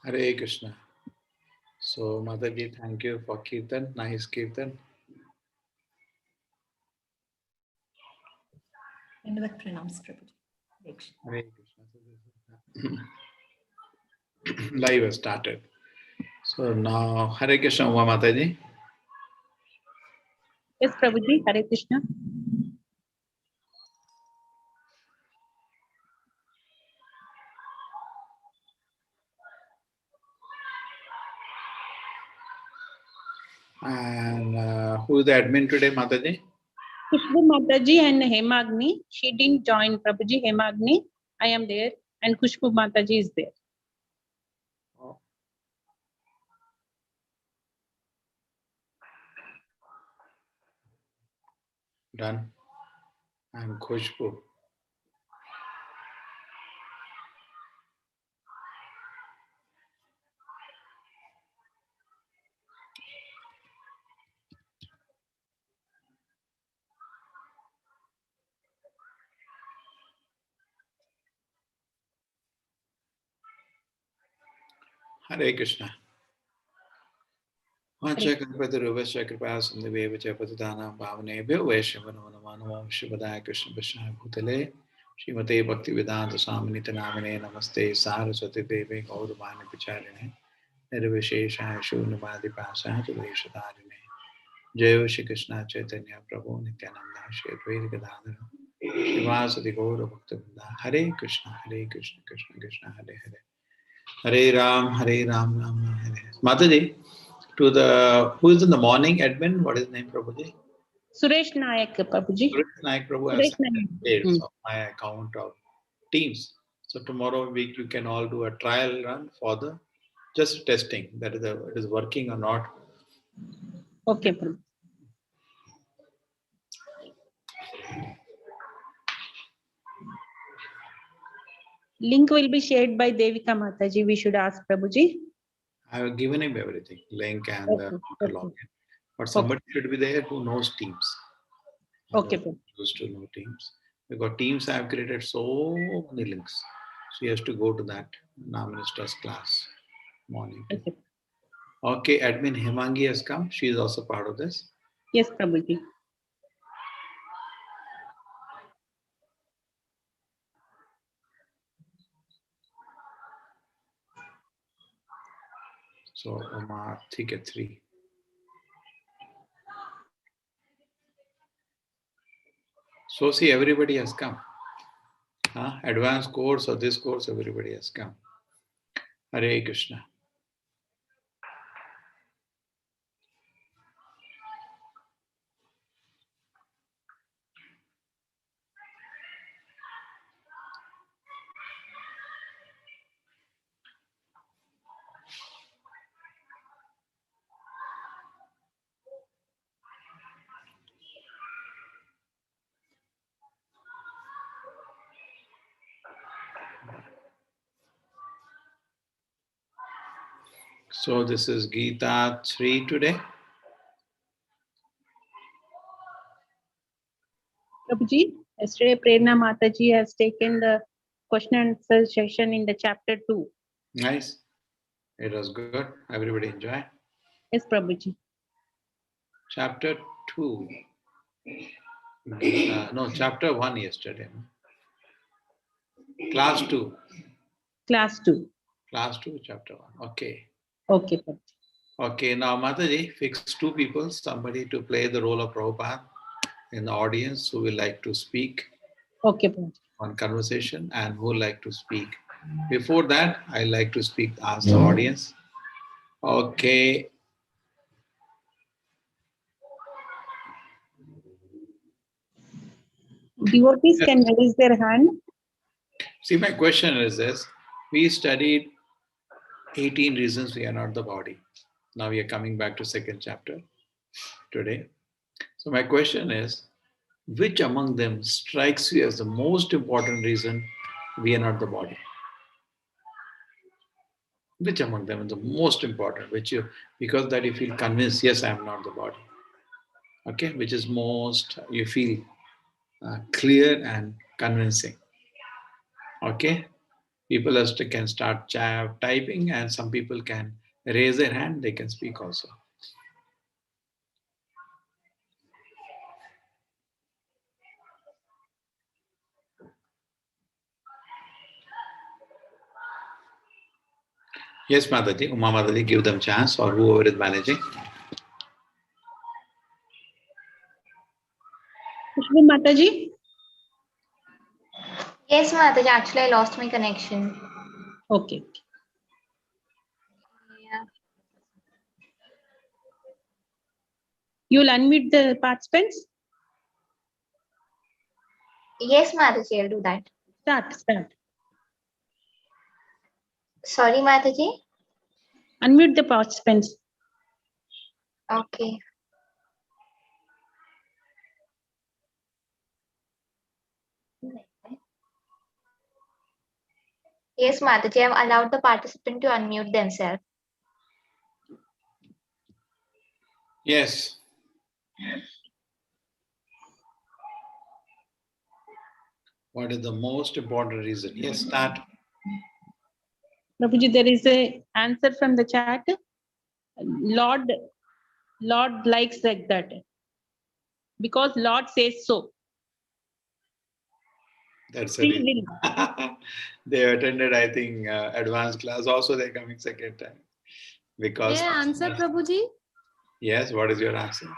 Hare Krishna. So, Mataji, thank you for Kirtan. Nice Kirtan. Dandavat pranams, Prabhuji. Hare Krishna. Hare Krishna. Live has started. So now, Hare Krishna, Uma Mataji. Yes, Prabhuji, Hare Krishna. And who is the admin today, Mataji? Kushbu Mataji and Hemagni. She didn't join Prabhuji. Hemagni, I am there, and Kushbu Mataji is there. Done. And Khushbu. Hare Krishna. Vacha kalpata ruvasya kripa sindhave vacha patidana bhavanebhyo vaishyavano namo Shivadaya Krishna Prasna Bhutale Srimate Bhakti Vedanta Swaminita Namane Namaste Saraswati Deve Gauravani Pacharine Nirvishesha Shunamadi Pasa Tudeshadarine Jai Shri Krishna Chaitanya Prabhu Nityananda Shri Advaita Gadadhara Shivasati Gaura Bhaktivinoda Hare Krishna Krishna Krishna Hare Hare Hare Ram Ram Ram Hare Hare. Mataji, to the who is in the morning admin? What is his name, Prabhuji? Suresh Nayak, Prabhuji. Suresh Naik Prabhu has details of my account of Teams. So tomorrow week you can all do a trial run for the just testing that is it is working or not. Okay, Prabhuji. Link will be shared by Devika Mataji. We should ask Prabhuji. I have given him everything, link and login. But somebody should be there who knows Teams. Okay, used to know Teams. Because Teams I have created so many links. So he has to go to that now minister's class morning. Okay, admin Hemangi has come. She is also part of this. Yes, Prabhuji. So Omar, ticket 3. So see, everybody has come. Advanced course or this course, everybody has come. Hare Krishna. So this is Gita 3 today. Prabhuji, yesterday Prerna Mataji has taken the question and answer session in the chapter 2. Nice. It was good. Everybody enjoy. Yes, Prabhuji. Chapter 2. No, chapter 1 yesterday. Class 2. Class 2. Class 2, chapter 1. Okay. Okay, Prabhuji. Okay, now Mataji, fix 2 people, somebody to play the role of Prabhupada in the audience who will like to speak. Okay, Prabhuji. On conversation and who like to speak. Before that, I like to speak, ask the audience. Okay. Devotees can raise their hand. See, my question is this. We studied 18 reasons we are not the body. Now we are coming back to second chapter today. So my question is, which among them strikes you as the most important reason we are not the body? Which among them is the most important? Which you, because that you feel convinced, yes, I am not the body. Okay, which is most, you feel clear and convincing. Okay, People can start typing, and some people can raise their hand. They can speak also. Yes, Mataji, Uma Mataji, give them chance, or whoever is managing. Khushbu Mataji? Yes, Mataji. Actually, I lost my connection. Okay. Yeah. You'll unmute the participants? Yes, Mataji, I'll do that. Start. Sorry, Mataji. Unmute the participants. Okay. Yes, Mataji, I've allowed the participant to unmute themselves. Yes. What is the most important reason? Yes, start. Prabhuji, there is a answer from the chat. Lord likes like that. Because Lord says so. That's a Free reason. will. They attended, I think, advanced class. Also, they're coming second time. Because. May I answer, Prabhuji? Yes, what is your answer?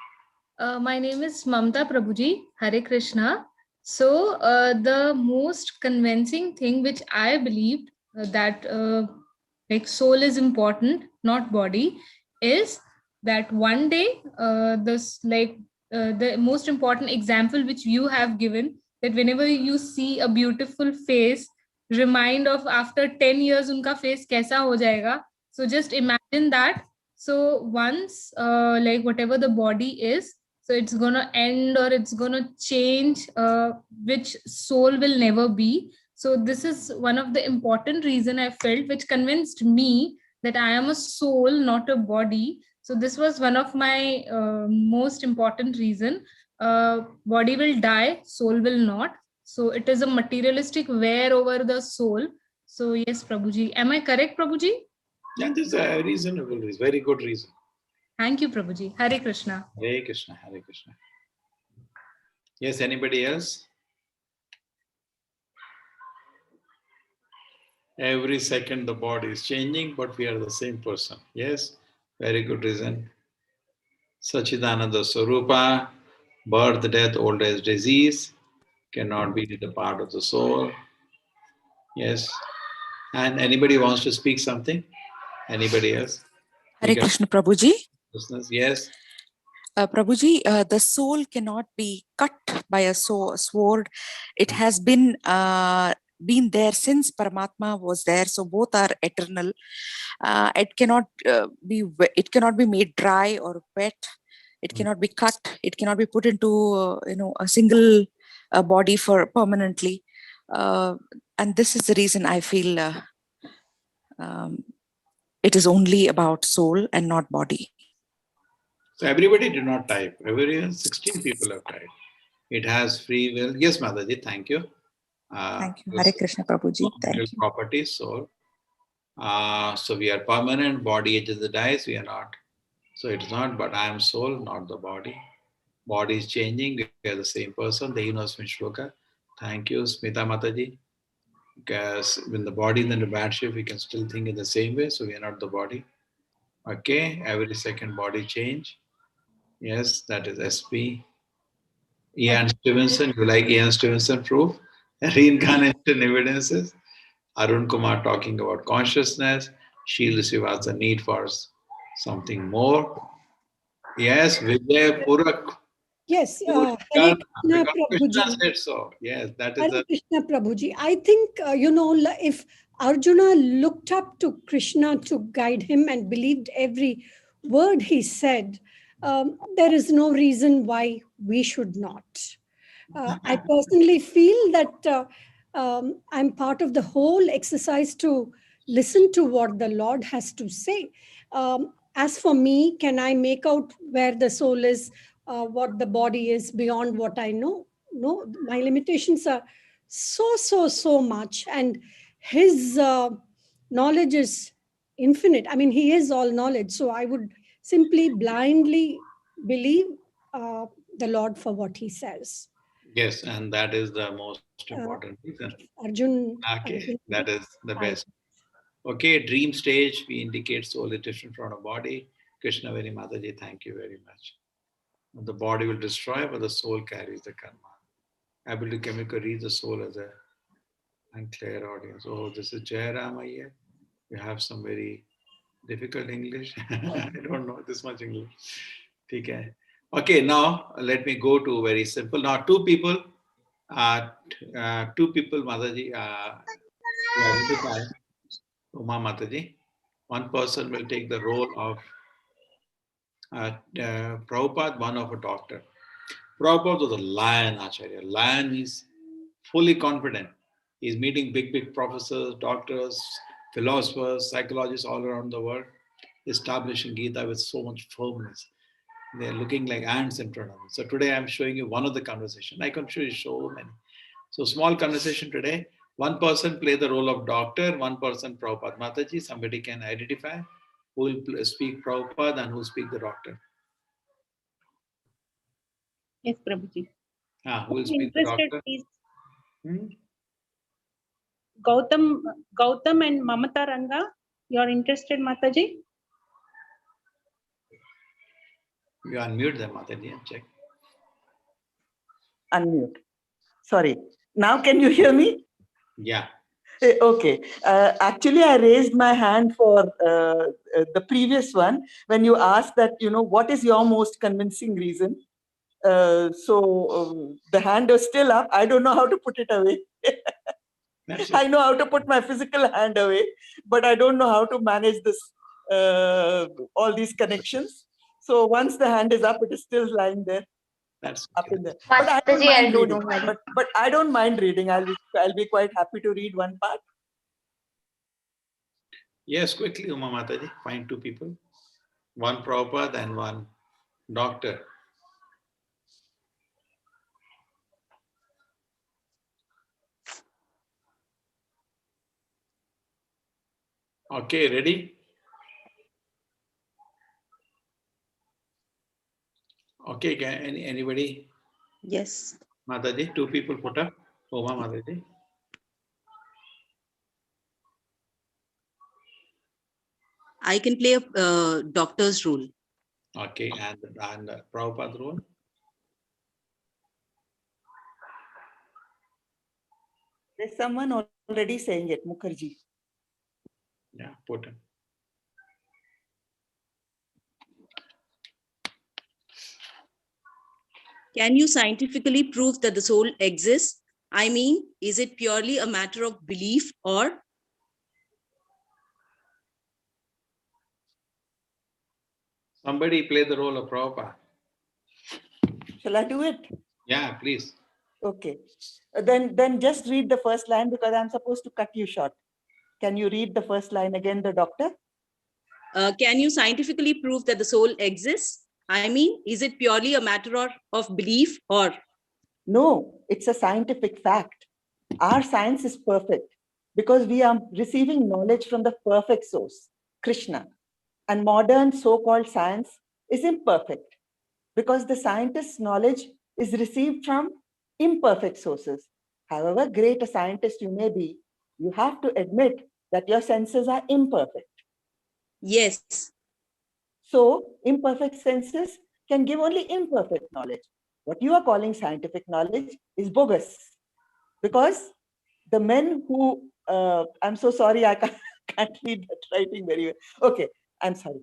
My name is Mamta Prabhuji. Hare Krishna. So, the most convincing thing which I believed that like soul is important, not body, is that one day the most important example which you have given, that whenever you see a beautiful face, remind of after 10 years unka face kaisa ho jayega. So just imagine that. So once like whatever the body is, so it's gonna end or it's gonna change, which soul will never be. So this is one of the important reason I felt, which convinced me that I am a soul, not a body. So this was one of my most important reason. Body will die, soul will not. So it is a materialistic wear over the soul. So yes, Prabhuji. Am I correct, Prabhuji? Yeah, this is a reasonable reason, very good reason. Thank you, Prabhuji. Hare Krishna. Hare Krishna, Hare Krishna. Yes, anybody else? Every second the body is changing, but we are the same person. Yes, very good reason. Sachidananda Swarupa, birth, death, old age, disease cannot be the part of the soul. Yes. And anybody wants to speak something? Anybody else? Hare Krishna Prabhuji. Yes. Prabhuji, the soul cannot be cut by a sword. It has been there since Paramatma was there, so both are eternal. It cannot be made dry or wet. It cannot be cut. It cannot be put into a single body for permanently. And this is the reason I feel it is only about soul and not body. So everybody did not type. 16 people have typed. It has free will. Yes, Mataji, thank you. Thank you. Hare Krishna Prabhuji. Thank you. Property, soul. So we are permanent, body ages the dies, we are not. So it's not, but I am soul, not the body. Body is changing, we are the same person, the universe shloka. Thank you, Smita Mataji. Because when the body is in a bad shape, we can still think in the same way, so we are not the body. Okay, every second body change. Yes, that is SP. Ian Stevenson, you like Ian Stevenson proof? Reincarnation evidences. Arun Kumar talking about consciousness. Sheila Srivastava need for something more. Yes, Vijay Purak. Yes, Hare Krishna Krishna Prabhuji. said so. Yes, that is Hare the. Krishna Prabhuji. I think, if Arjuna looked up to Krishna to guide him and believed every word he said, there is no reason why we should not. I personally feel that I'm part of the whole exercise to listen to what the Lord has to say. As for me, can I make out where the soul is, what the body is beyond what I know? No, my limitations are so much. And his knowledge is infinite. I mean, he is all knowledge. So I would simply blindly believe the Lord for what he says. Yes, and that is the most Uh, important reason. Arjun. Okay, that is the Hi. best. Okay, dream stage, we indicate soul is different from our body. Krishna Very Mataji, thank you very much. The body will destroy, but the soul carries the karma. Able to chemical read the soul as a unclear audience. Oh, this is Jayarama here. You have some very difficult English. I don't know this much English. Okay. Okay, now let me go to very simple. Now, two people, Mataji, to identify Uma Mataji. One person will take the role of Prabhupada, one of a doctor. Prabhupada was a lion, Acharya. Lion is fully confident. He's meeting big professors, doctors, philosophers, psychologists all around the world, establishing Gita with so much firmness. They're looking like ants in front of me. So today I'm showing you one of the conversation. I can show you so many. So small conversation today. One person play the role of doctor, one person Prabhupada. Mataji, somebody can identify who will speak Prabhupada and who will speak the doctor. Yes, Prabhuji. Who will speak the Interested, doctor? please. Hmm? Gautam and Mamata Ranga, you are interested, Mataji? You unmute them, Mataji, and check. Unmute. Sorry. Now can you hear me? Yeah. Okay. Actually, I raised my hand for the previous one when you asked that, what is your most convincing reason? So the hand is still up. I don't know how to put it away. I know how to put my physical hand away, but I don't know how to manage this, all these connections. So once the hand is up, it is still lying there. That's up okay. in there. But I don't Mataji, mind I'll do, reading. don't worry. But I don't mind reading. I'll be quite happy to read one part. Yes, quickly, Uma Mataji. Find two people. One Prabhupada and one doctor. Okay, ready? Okay, anybody? Yes. Mataji, two people put up. Uma Mataji. I can play a doctor's role. Okay, and Prabhupada role? There's someone already saying it, Mukherjee. Yeah, put him. Can you scientifically prove that the soul exists? I mean, is it purely a matter of belief or? Somebody play the role of Prabhupada. Shall I do it? Yeah, please. Okay. Then just read the first line because I'm supposed to cut you short. Can you read the first line again, the doctor? Can you scientifically prove that the soul exists? I mean, is it purely a matter of belief or? No, it's a scientific fact. Our science is perfect because we are receiving knowledge from the perfect source, Krishna. And modern so-called science is imperfect because the scientist's knowledge is received from imperfect sources. However great a scientist you may be, you have to admit that your senses are imperfect. Yes. So imperfect senses can give only imperfect knowledge. What you are calling scientific knowledge is bogus because the men who, I'm so sorry, I can't read that writing very well. Okay, I'm sorry.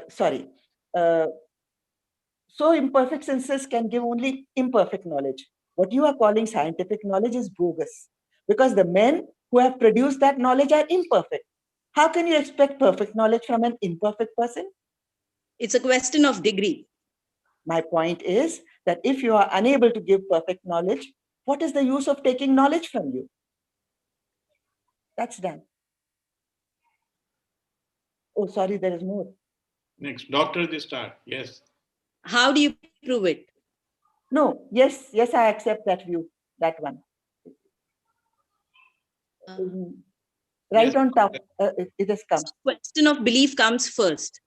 Sorry. So imperfect senses can give only imperfect knowledge. What you are calling scientific knowledge is bogus because the men who have produced that knowledge are imperfect. How can you expect perfect knowledge from an imperfect person? It's a question of degree. My point is that if you are unable to give perfect knowledge, what is the use of taking knowledge from you? That's done. Oh, sorry, there is more. Next, doctor, you start. Yes. How do you prove it? No, yes, I accept that view, that one. Right Yes. on top, it has come. Question of belief comes first.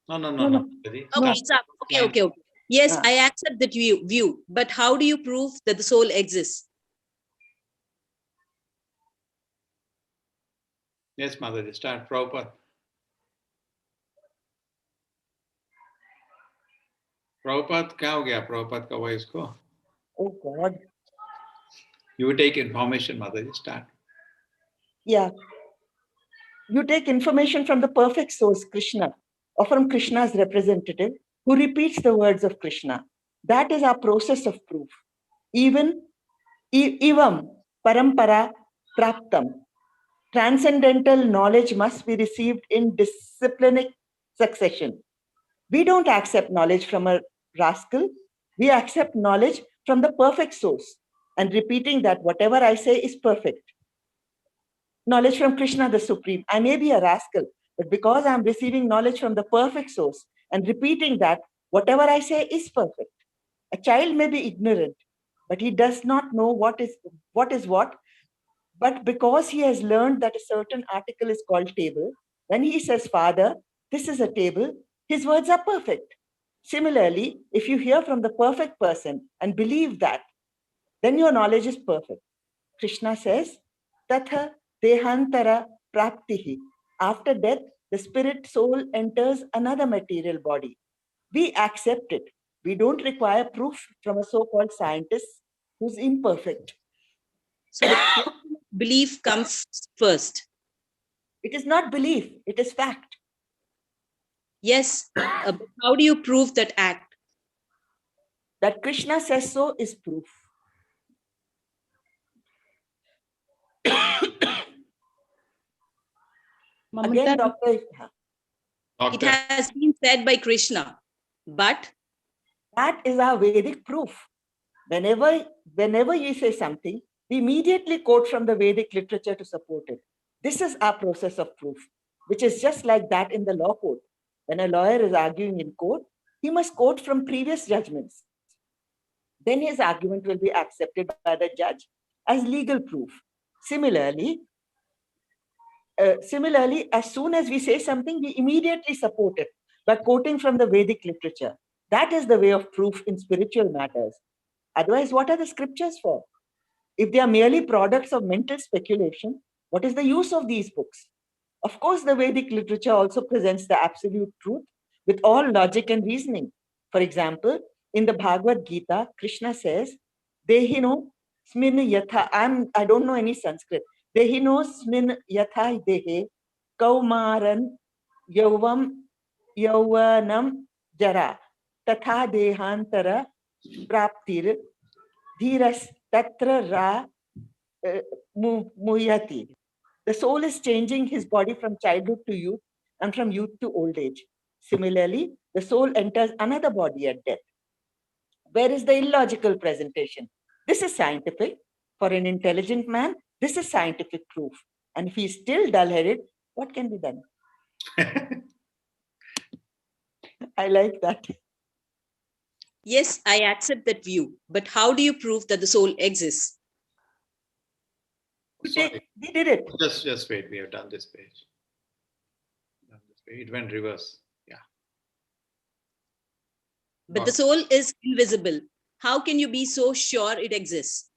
No. No. Okay, Start stop. line. Okay. Yes, Ah. I accept that view. But how do you prove that the soul exists? Yes, Mataji, start. Prabhupada. Prabhupada, क्या हो गया Prabhupada का voice को? Oh God. You take information, Mataji, start. Yeah. You take information from the perfect source, Krishna, or from Krishna's representative, who repeats the words of Krishna. That is our process of proof. Even Ivam Parampara Praptam. Transcendental knowledge must be received in disciplinic succession. We don't accept knowledge from a rascal. We accept knowledge from the perfect source and repeating that whatever I say is perfect. Knowledge from Krishna, the Supreme. I may be a rascal, but because I'm receiving knowledge from the perfect source and repeating that whatever I say is perfect. A child may be ignorant, but he does not know what is what. But because he has learned that a certain article is called table, when he says, Father, this is a table, his words are perfect. Similarly, if you hear from the perfect person and believe that, then your knowledge is perfect. Krishna says, Tatha Dehantara Praptihi. After death, the spirit soul enters another material body. We accept it. We don't require proof from a so-called scientist who's imperfect. So the belief comes first. It is not belief, it is fact. Yes, but how do you prove that act? That Krishna says so is proof. Again, Doctor. It has been said by Krishna, but that is our Vedic proof. Whenever you say something, we immediately quote from the Vedic literature to support it. This is our process of proof, which is just like that in the law court. When a lawyer is arguing in court, he must quote from previous judgments. Then his argument will be accepted by the judge as legal proof. Similarly, as soon as we say something, we immediately support it by quoting from the Vedic literature. That is the way of proof in spiritual matters. Otherwise, what are the scriptures for? If they are merely products of mental speculation, what is the use of these books? Of course, the Vedic literature also presents the absolute truth with all logic and reasoning. For example, in the Bhagavad Gita, Krishna says, Dehino smin yatha. I don't know any Sanskrit. Dehino smin yatha dehe kaumaran yauvanam jara tatha dehantara praptir dhiras tatra ra muyati. The soul is changing his body from childhood to youth and from youth to old age. Similarly, the soul enters another body at death. Where is the illogical presentation? This is scientific. For an intelligent man, this is scientific proof. And if he's still dull-headed, what can be done? I like that. Yes, I accept that view. But how do you prove that the soul exists? Sorry. We did it. Just wait. We have done this page. It went reverse. Yeah. But the soul is invisible. How can you be so sure it exists?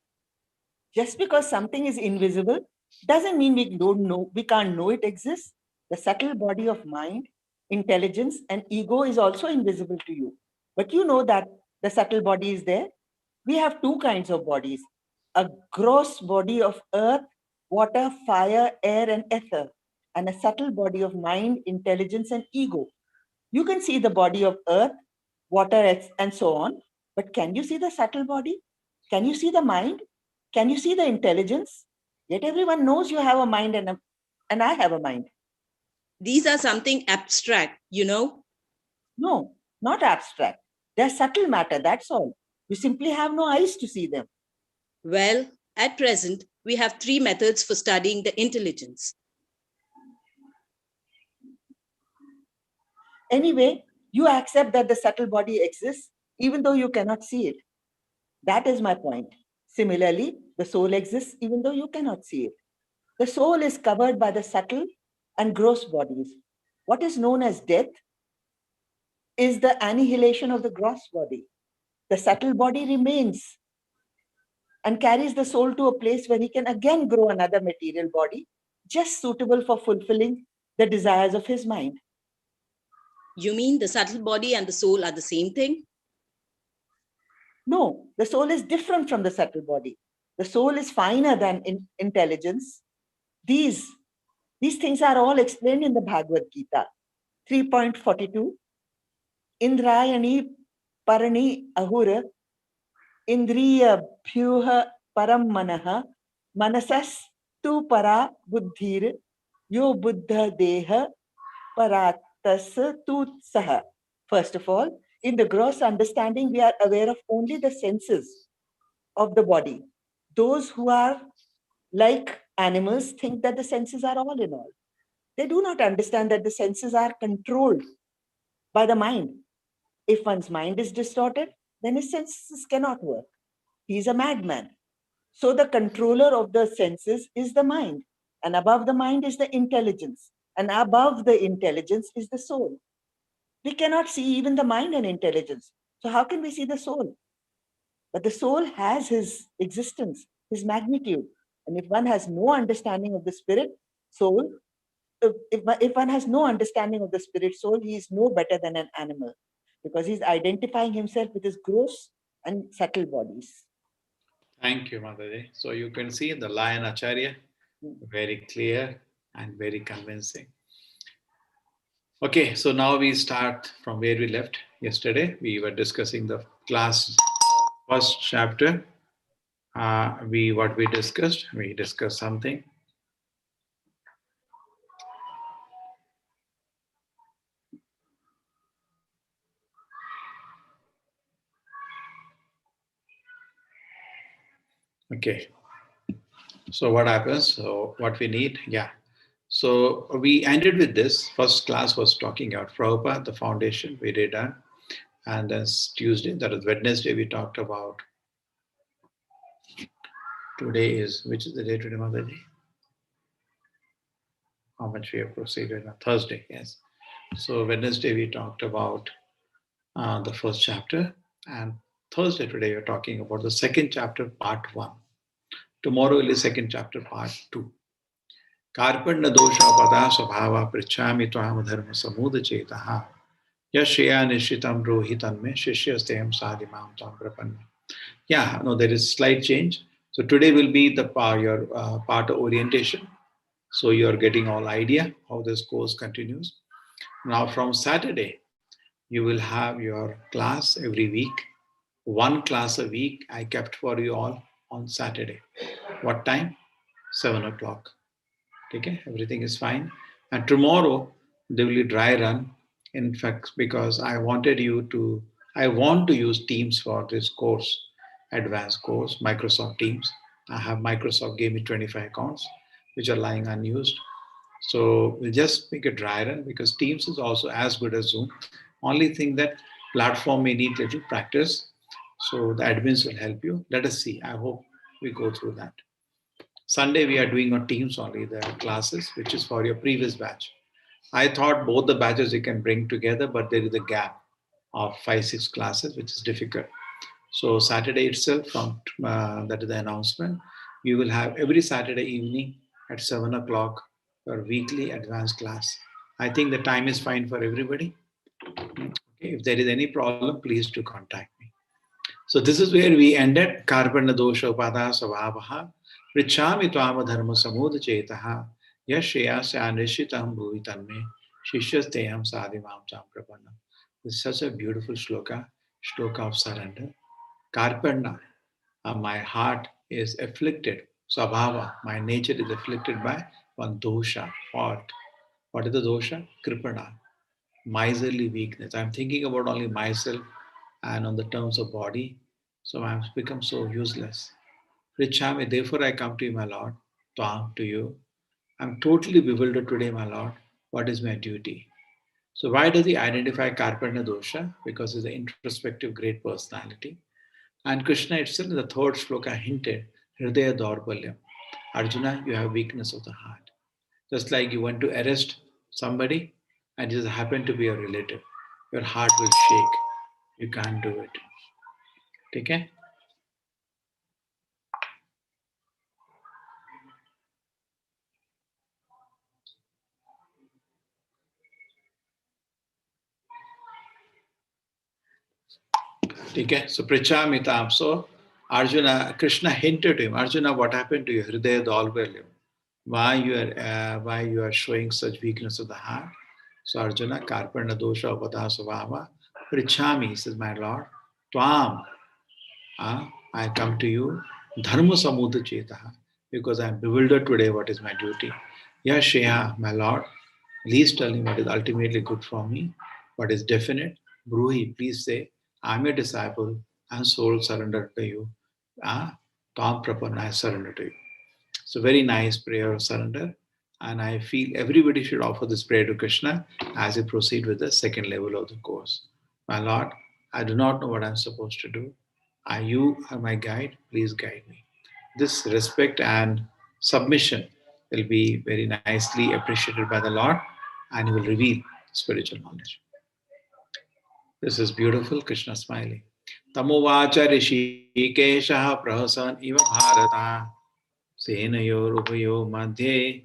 Just because something is invisible doesn't mean we can't know it exists. The subtle body of mind, intelligence, and ego is also invisible to you. But you know that the subtle body is there. We have two kinds of bodies: a gross body of earth, water, fire, air, and ether, and a subtle body of mind, intelligence, and ego. You can see the body of earth, water, and so on, but can you see the subtle body? Can you see the mind? Can you see the intelligence? Yet everyone knows you have a mind and I have a mind. These are something abstract, you know? No, not abstract. They're subtle matter, that's all. You simply have no eyes to see them. Well, at present, we have 3 methods for studying the intelligence. Anyway, you accept that the subtle body exists, even though you cannot see it. That is my point. Similarly, The soul exists even though you cannot see it. The soul is covered by the subtle and gross bodies. What is known as death is the annihilation of the gross body. The subtle body remains and carries the soul to a place where he can again grow another material body, just suitable for fulfilling the desires of his mind. You mean the subtle body and the soul are the same thing? No, the soul is different from the subtle body. The soul is finer than intelligence. These things are all explained in the Bhagavad Gita. 3.42. Indrayani parani ahura indriya bhyuha param manaha manasas tu para buddhir yo buddha deha paratas tu saha. First of all, in the gross understanding, we are aware of only the senses of the body. Those who are like animals think that the senses are all in all. They do not understand that the senses are controlled by the mind. If one's mind is distorted, then his senses cannot work. He is a madman. So the controller of the senses is the mind. And above the mind is the intelligence. And above the intelligence is the soul. We cannot see even the mind and intelligence. So how can we see the soul? But the soul has his existence, his magnitude. And if one has no understanding of the spirit, soul, if one has no understanding of the spirit soul, he is no better than an animal because he's identifying himself with his gross and subtle bodies. Thank you, Mataji. So you can see the Lion Acharya, very clear and very convincing. Okay, so now we start from where we left yesterday. We were discussing the class first chapter. What we discussed something. Okay, so what happens? So what we need, yeah. So we ended with this. First class was talking about Prabhupada, the foundation we did done. And then Tuesday, that is Wednesday, we talked about. Today is, which is the day today, Mataji? How much we have proceeded on Thursday, yes. So Wednesday, we talked about the first chapter. And Thursday, today, we're talking about the second chapter, part 1. Tomorrow will be second chapter, part 2. Karpanna dosha pada svabhava prichami tvam dharma samudha chetaha yashya nishitam rohitan me shishyastayam sadhimam tam prapanna. Yeah, no, there is slight change. So today will be the your part of orientation. So you're getting all idea how this course continues. Now from Saturday, you will have your class every week. One class a week I kept for you all on Saturday. What time? 7 o'clock. Okay, everything is fine. And tomorrow there will be dry run. In fact, because I want to use Teams for this course, advanced course, Microsoft Teams. I have Microsoft gave me 25 accounts, which are lying unused. So we'll just make a dry run because Teams is also as good as Zoom. Only thing that platform may need little practice. So the admins will help you. Let us see. I hope we go through that. Sunday, we are doing on Teams only the classes, which is for your previous batch. I thought both the batches you can bring together, but there is a gap of 5-6 classes, which is difficult. So Saturday itself, from that is the announcement, you will have every Saturday evening at 7 o'clock your weekly advanced class. I think the time is fine for everybody. Okay. If there is any problem, please do contact me. So this is where we ended. Karpanna dosha upada svabhavaha prichami tvama dharma samudha chetaha yashayasya nishitam bhuvi tanme shishyasteham sadhimam tam prapanna. This is such a beautiful shloka of surrender. Karpanna, my heart is afflicted. Svabhava, my nature is afflicted by one dosha, fault. What is the dosha? Kripana, miserly weakness. I'm thinking about only myself and on the terms of body. So I've become so useless. Richami, therefore I come to you, my Lord, to you. I'm totally bewildered today, my Lord. What is my duty? So why does he identify Karpanna dosha? Because he's an introspective great personality. And Krishna itself in the third shloka hinted, Hridaya Daurbalyam. Arjuna, you have weakness of the heart. Just like you want to arrest somebody and it just happened to be your relative. Your heart will shake. You can't do it. Okay? Okay? So Prichamitam. So Arjuna, Krishna hinted to him, Arjuna, what happened to you? Hridaya Daurbalyam. Why you are showing such weakness of the heart? So Arjuna, Karpana dosha upadasavama, Prichami, he says, my Lord, Tvam, I come to you, Dharma samudha chetaha, because I am bewildered today what is my duty. Yes, Shreya, my Lord, please tell me what is ultimately good for me, what is definite. Bruhi, please say, I am a disciple and soul surrendered to you. Tvam Prapanna, I surrender to you. It's a very nice prayer of surrender. And I feel everybody should offer this prayer to Krishna as we proceed with the second level of the course. My Lord, I do not know what I'm supposed to do. You are my guide. Please guide me. This respect and submission will be very nicely appreciated by the Lord and He will reveal spiritual knowledge. This is beautiful, Krishna smiling. Tamovacha Rishikesha Prahasan Iva Bharata Senayorupayo Madhye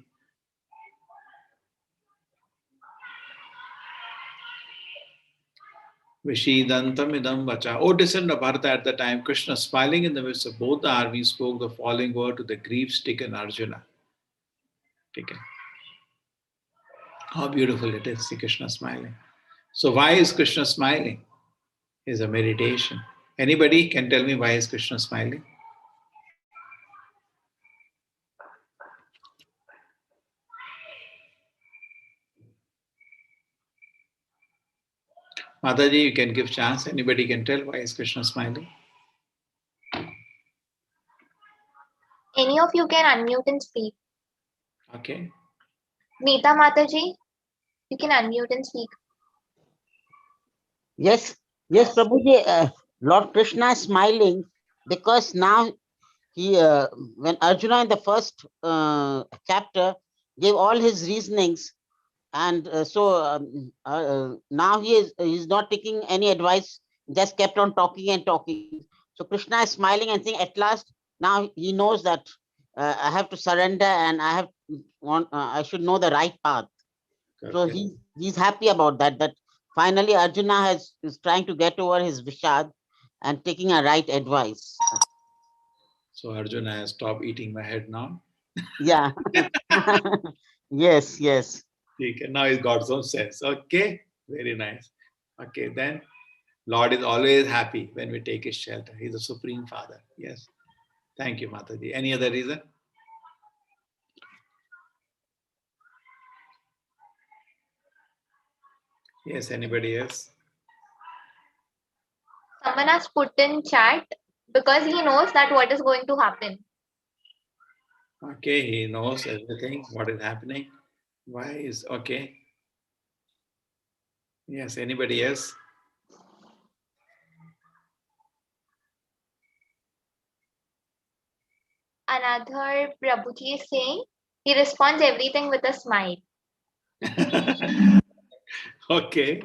Vishidantam idam vacha. O descendant of Bharata, at the time, Krishna, smiling in the midst of both the armies, spoke the following word to the grief-stricken Arjuna. Okay. How beautiful it is, see Krishna smiling. So why is Krishna smiling? Is a meditation. Anybody can tell me why is Krishna smiling? Mataji, you can give chance. Anybody can tell why is Krishna smiling? Any of you can unmute and speak. Okay. Meeta Mataji, you can unmute and speak. Yes, yes, Prabhuji, Lord Krishna is smiling because now he, when Arjuna in the first chapter gave all his reasonings, and now he's not taking any advice, just kept on talking and talking. So Krishna is smiling and saying, at last, now he knows that I have to surrender and I should know the right path. Okay. So he's happy about that. That finally Arjuna is trying to get over his Vishad and taking a right advice. So Arjuna has stopped eating my head now. Yeah. Yes, yes. Okay. Now he's got some sense. Okay. Very nice. Okay. Then Lord is always happy when we take his shelter. He's a supreme father. Yes. Thank you, Mataji. Any other reason? Yes, anybody else? Someone has put in chat because he knows that what is going to happen. Okay, he knows everything, what is happening. Why is okay? Yes, anybody else? Another Prabhuji is saying he responds everything with a smile. Okay.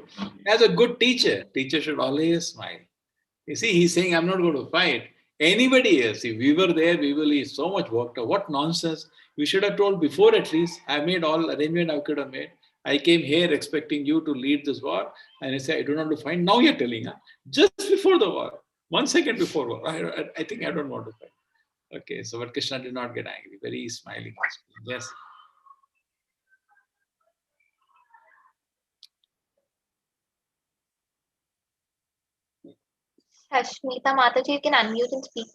As a good teacher, teacher should always smile. You see, he's saying, I'm not going to fight. Anybody else, if we were there, we will be so much worked out. What nonsense. We should have told before at least. I made all arrangement I could have made. I came here expecting you to lead this war. And I said, I don't want to fight. Now you're telling, huh? Just before the war. 1 second before war. I think I don't want to fight. Okay, so but Krishna did not get angry. Very smiling. Yes. Hashmita Mataji, you can unmute and speak.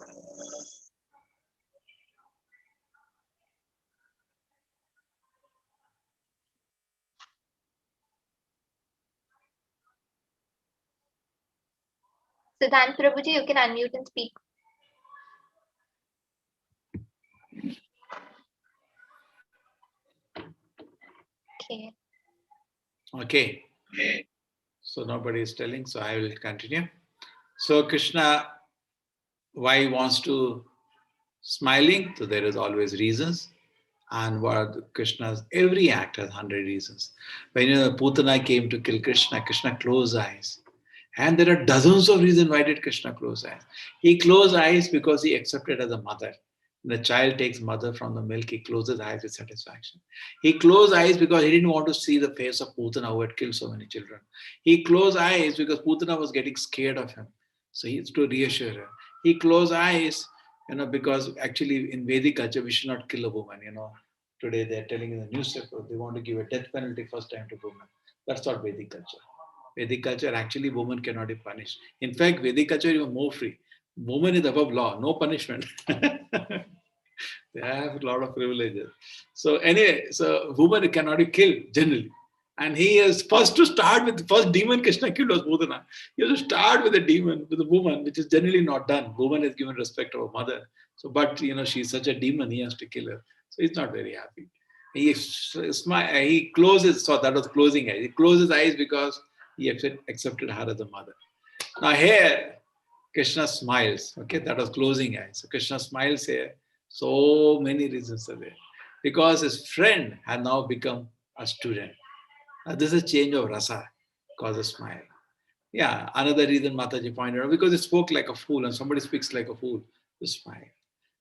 Siddhant Prabhuji, you can unmute and speak. Okay. Okay. So nobody is telling, so I will continue. So Krishna, why he wants to Smiling, so there is always reasons. And what Krishna's every act has 100 reasons. When Putana came to kill Krishna, Krishna closed eyes. And there are dozens of reasons why did Krishna close eyes. He closed eyes because he accepted as a mother. When the child takes mother from the milk, he closes eyes with satisfaction. He closed eyes because he didn't want to see the face of Putana who had killed so many children. He closed eyes because Putana was getting scared of him. So he to reassure her. He closed eyes, because actually in Vedic culture, we should not kill a woman, Today they're telling in the newspaper, they want to give a death penalty first time to women. That's not Vedic culture. Vedic culture, actually, women cannot be punished. In fact, Vedic culture is even more free. Woman is above law, no punishment. They have a lot of privileges. So anyway, so woman cannot be killed generally. And he is first to start with the first demon Krishna killed was Putana. He has to start with a demon, with a woman, which is generally not done. Woman is given respect of a mother. So, but she's such a demon, he has to kill her. So he's not very happy. He closes, so that was closing eyes. He closes eyes because he accepted her as a mother. Now here, Krishna smiles. Okay, that was closing eyes. So Krishna smiles here. So many reasons are there. Because his friend had now become a student. Now this is a change of rasa, cause a smile. Yeah, another reason Mataji pointed out, because he spoke like a fool and somebody speaks like a fool, you smile.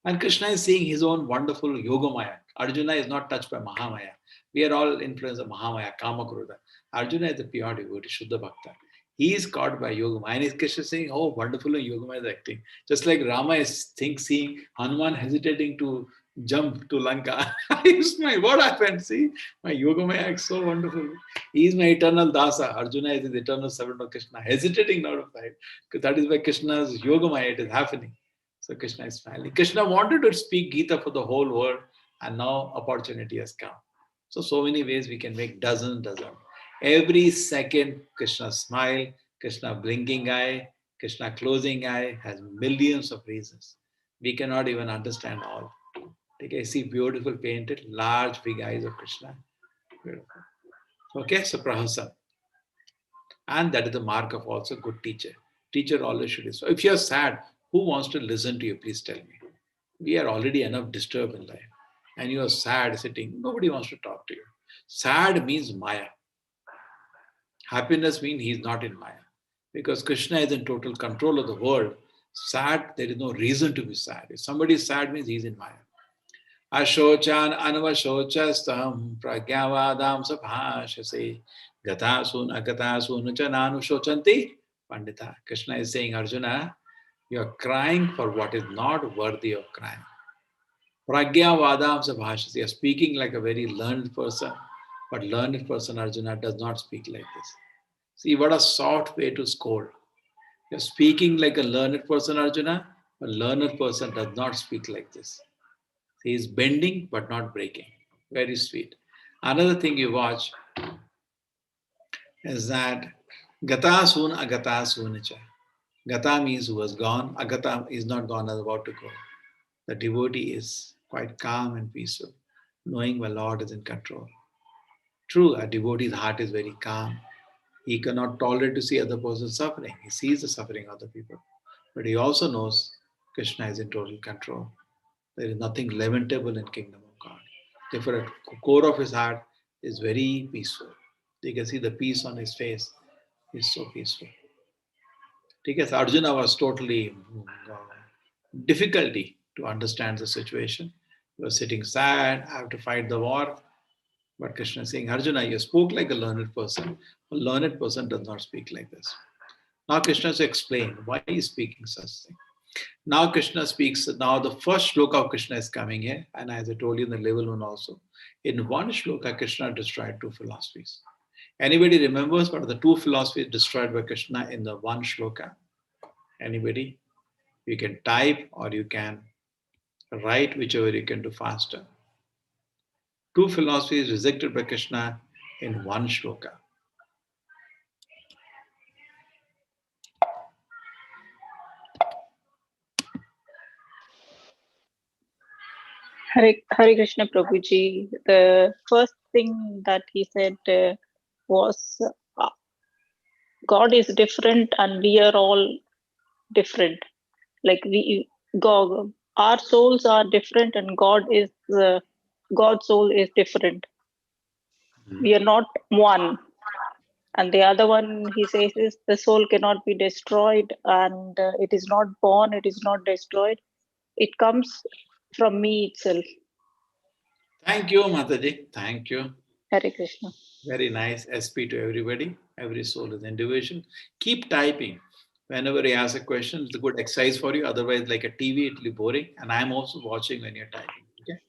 And Krishna is seeing his own wonderful Yogamaya. Arjuna is not touched by Mahamaya. We are all influenced by Mahamaya, Kama Krodha. Arjuna is the pure devotee, Shuddha Bhakta. He is caught by Yogamaya. And Krishna is saying, oh, wonderful Yogamaya is acting. Just like Rama is seeing Hanuman hesitating to jump to Lanka. I smile. What happened? See, my Yogamaya acts so wonderful. He is my eternal Dasa. Arjuna is the eternal servant of Krishna, hesitating not to fight. Because that is why Krishna's Yogamaya, it is happening. So Krishna is smiling. Krishna wanted to speak Gita for the whole world, and now opportunity has come. So many ways we can make dozen. Every second, Krishna smile, Krishna blinking eye, Krishna closing eye has millions of reasons. We cannot even understand all. Okay, see beautiful painted, large big eyes of Krishna. Beautiful. Okay, so prahasa. And that is the mark of also good teacher. Teacher always should be. So if you're sad, who wants to listen to you? Please tell me. We are already enough disturbed in life. And you are sad sitting. Nobody wants to talk to you. Sad means Maya. Happiness means he is not in Maya. Because Krishna is in total control of the world. Sad, there is no reason to be sad. If somebody is sad, means he is in Maya. Ashochan anvashochastam pragyavadam sabhashase gatasun agatasun chananu shochanti Pandita. Krishna is saying, Arjuna, you are crying for what is not worthy of crying. Pragyavadam sabhashase. You are speaking like a very learned person, but learned person, Arjuna, does not speak like this. See, what a soft way to scold. You are speaking like a learned person, Arjuna, but learned person does not speak like this. He is bending but not breaking. Very sweet. Another thing you watch is that Gata sun agata sunacha. Gata means who has gone. Agata is not gone, is about to go. The devotee is quite calm and peaceful, knowing my Lord is in control. True, a devotee's heart is very calm. He cannot tolerate to see other person suffering. He sees the suffering of other people. But he also knows Krishna is in total control. There is nothing lamentable in kingdom of God. Therefore, at the core of his heart is very peaceful. You can see the peace on his face. He's so peaceful. Because Arjuna was totally difficulty to understand the situation. He was sitting sad, I have to fight the war. But Krishna is saying, Arjuna, you spoke like a learned person. A learned person does not speak like this. Now Krishna has explained why he is speaking such thing. Now Krishna speaks, now the first shloka of Krishna is coming here, and as I told you in the level 1 also, in one shloka, Krishna destroyed 2 philosophies. Anybody remembers what are the 2 philosophies destroyed by Krishna in the one shloka? Anybody? You can type or you can write, whichever you can do faster. 2 philosophies rejected by Krishna in one shloka. Hare Krishna Prabhuji. The first thing that he said was God is different and we are all different. Like God, our souls are different and God's soul is different. We are not one. And the other one, he says, is the soul cannot be destroyed, and it is not born, it is not destroyed. It comes from me itself. Thank you, Mataji. Thank you. Hare Krishna. Very nice. SP to everybody. Every soul is individual. Keep typing. Whenever he asks a question, it's a good exercise for you. Otherwise, like a TV, it will be boring. And I'm also watching when you're typing. Okay.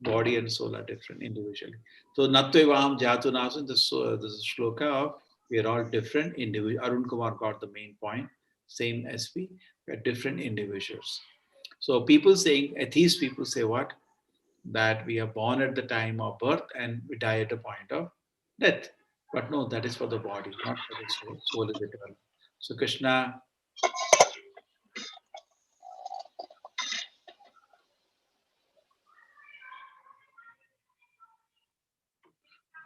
Body and soul are different individually. So, Nattvevaham Jatu Nasan, this is shloka of we are all different individuals. Arun Kumar got the main point. Same SP. We are different individuals. So, people saying, atheist people say what? That we are born at the time of birth and we die at the point of death. But no, that is for the body, not for the soul. Soul is eternal. So Krishna,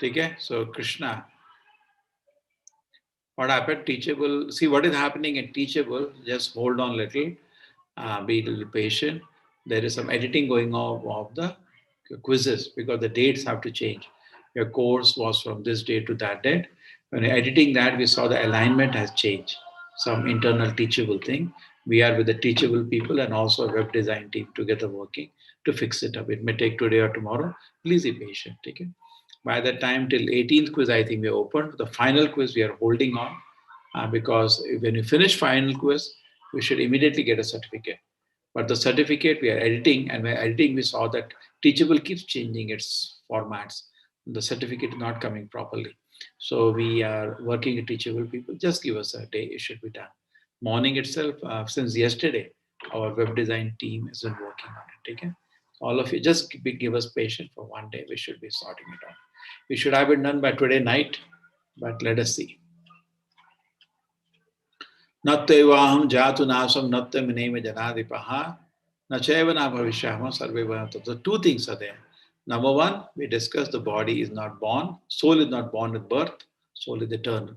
okay? So Krishna, what happened? Teachable. See what is happening in teachable. Just hold on a little. Be a little patient. There is some editing going on of the quizzes because the dates have to change. Your course was from this date to that date. When you're editing that, we saw the alignment has changed. Some internal teachable thing. We are with the teachable people and also a web design team together working to fix it up. It may take today or tomorrow. Please be patient. Okay? By the time till 18th quiz, I think we opened. The final quiz we are holding on because when you finish final quiz, we should immediately get a certificate. But the certificate we are editing, and by editing, we saw that Teachable keeps changing its formats. The certificate is not coming properly. So we are working with Teachable people. Just give us a day, it should be done. Morning itself, since yesterday, our web design team has been working on it. Okay? All of you, just give us patience for one day. We should be sorting it out. We should have it done by today night, but let us see. Nattevaham jatu nasam natyamineme janadipaha nachevana bhavishyama sarvevana. The two things are there. Number one, we discussed the body is not born, soul is not born at birth, soul is eternal.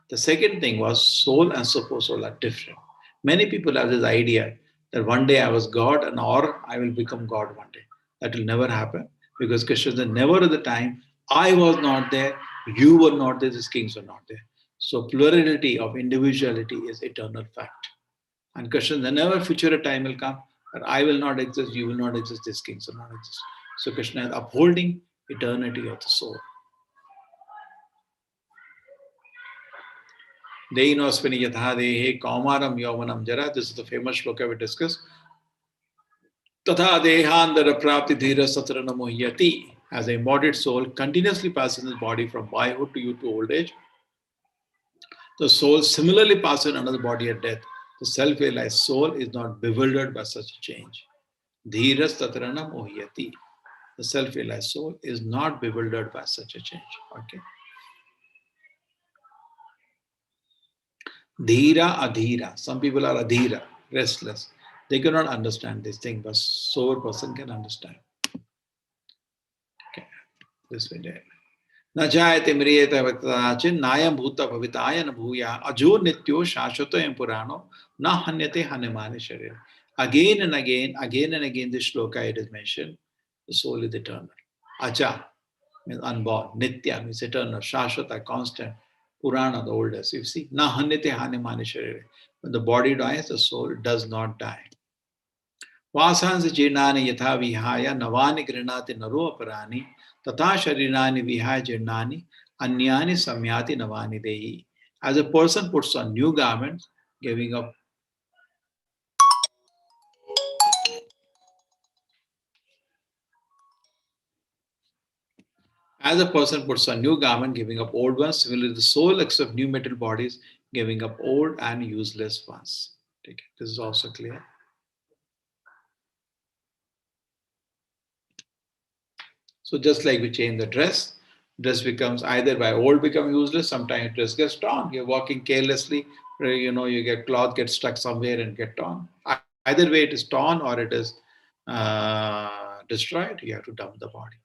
The second thing was soul and super soul are different. Many people have this idea that one day I was God and or I will become God one day. That will never happen because Krishna said, never at the time I was not there, you were not there, these kings were not there. So plurality of individuality is eternal fact. And Krishna, whenever future time will come, that I will not exist, you will not exist, these kings will not exist. So Krishna is upholding eternity of the soul. Dehinosvini yatha dehe kaumaram yaumanam jara. This is the famous shloka we discussed. Tatha dehandara prapti dhira satrana mohyati. As a embodied soul continuously passes his body from boyhood to youth to old age, the soul similarly passes in another body at death. The self-realized soul is not bewildered by such a change. Dhiras tatrana mohyati. The self-realized soul is not bewildered by such a change. Okay. Dhira adhira. Some people are adhira, restless. They cannot understand this thing, but sober person can understand. Okay. This way there. न जायते म्रियेत वक्ताचिन नायम भूत भविताय न भूया अजो नित्यो शाश्वतो एवं पुराणो न हन्यते हन्यमाने शरीर. Again and again this shloka it is mentioned, the soul is eternal. Aja means unborn, nitya means eternal, shashwata constant, purana the oldest. You see, na hanyate hanyamane sharire. When the body dies, the soul does not die. Vasansi jirnani yatha vihaya navani grinati naro aparani tata sharirani vihaya jirnani anyani samyati navani dehi. As a person puts on new garments, giving up As a person puts on new garment, giving up old ones, similarly the soul accepts new metal bodies, giving up old and useless ones. Okay. This is also clear. So just like we change the dress becomes either by old become useless, sometimes dress gets torn. You're walking carelessly, you get cloth gets stuck somewhere and get torn. Either way it is torn or it is destroyed, you have to dump the body.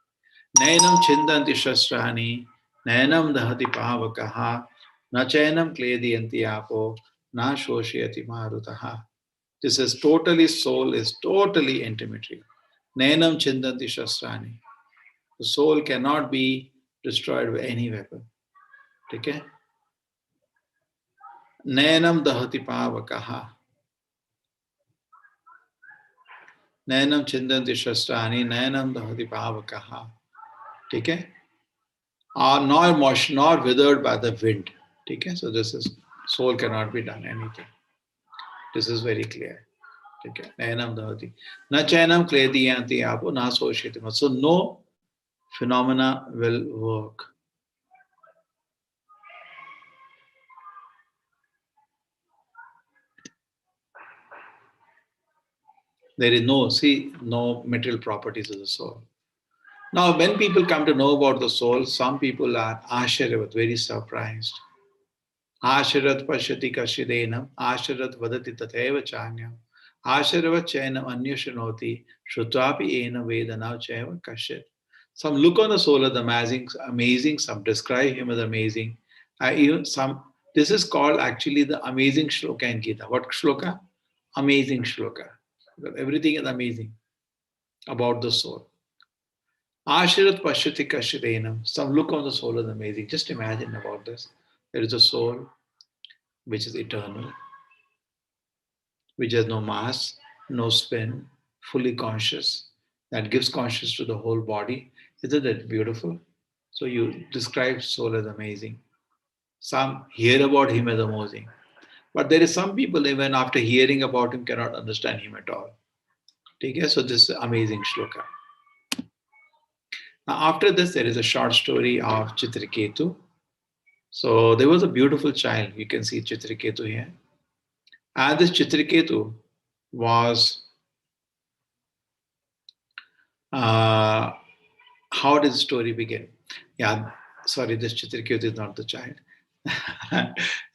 Nayanam chindanti shastrani, nayanam dahati pavakaha, na chayanam klediyanti apo, na shoshiyati marutaha. This is totally, soul is totally intimate. Nainam chindanti shastrani. The soul cannot be destroyed by any weapon. Okay? Nainam dahati pavakaha. Nainam chindanti shastrani. Nainam dahati pavakaha. Okay? Are nor withered by the wind. Okay? So this is, soul cannot be done anything. This is very clear. Okay? Nainam dahati. Na chainam klediyanti apo na soshiti. So no phenomena will work. There is no material properties of the soul. Now, when people come to know about the soul, some people are asharyavat, very surprised. Asharat pashyati kashidenam, asharat vadati tatheva chanyam, asharavat chainam anyashanoti, shrutvapi ena vedana chaiva kashit. Some look on the soul as amazing, some describe him as amazing. Even some, this is called actually the amazing shloka in Gita. What shloka? Amazing shloka. Everything is amazing about the soul. Ashirat Pashyati Kashirenam. Some look on the soul as amazing. Just imagine about this. There is a soul which is eternal, which has no mass, no spin, fully conscious, that gives consciousness to the whole body. Isn't that beautiful? So you describe soul as amazing. Some hear about him as amazing. But there is some people, even after hearing about him, cannot understand him at all. Okay? So this is amazing shloka. Now, after this, there is a short story of Chitraketu. So there was a beautiful child. You can see Chitraketu here. And this Chitraketu was, how did the story begin? Yeah, sorry, this Chitraketu is not the child.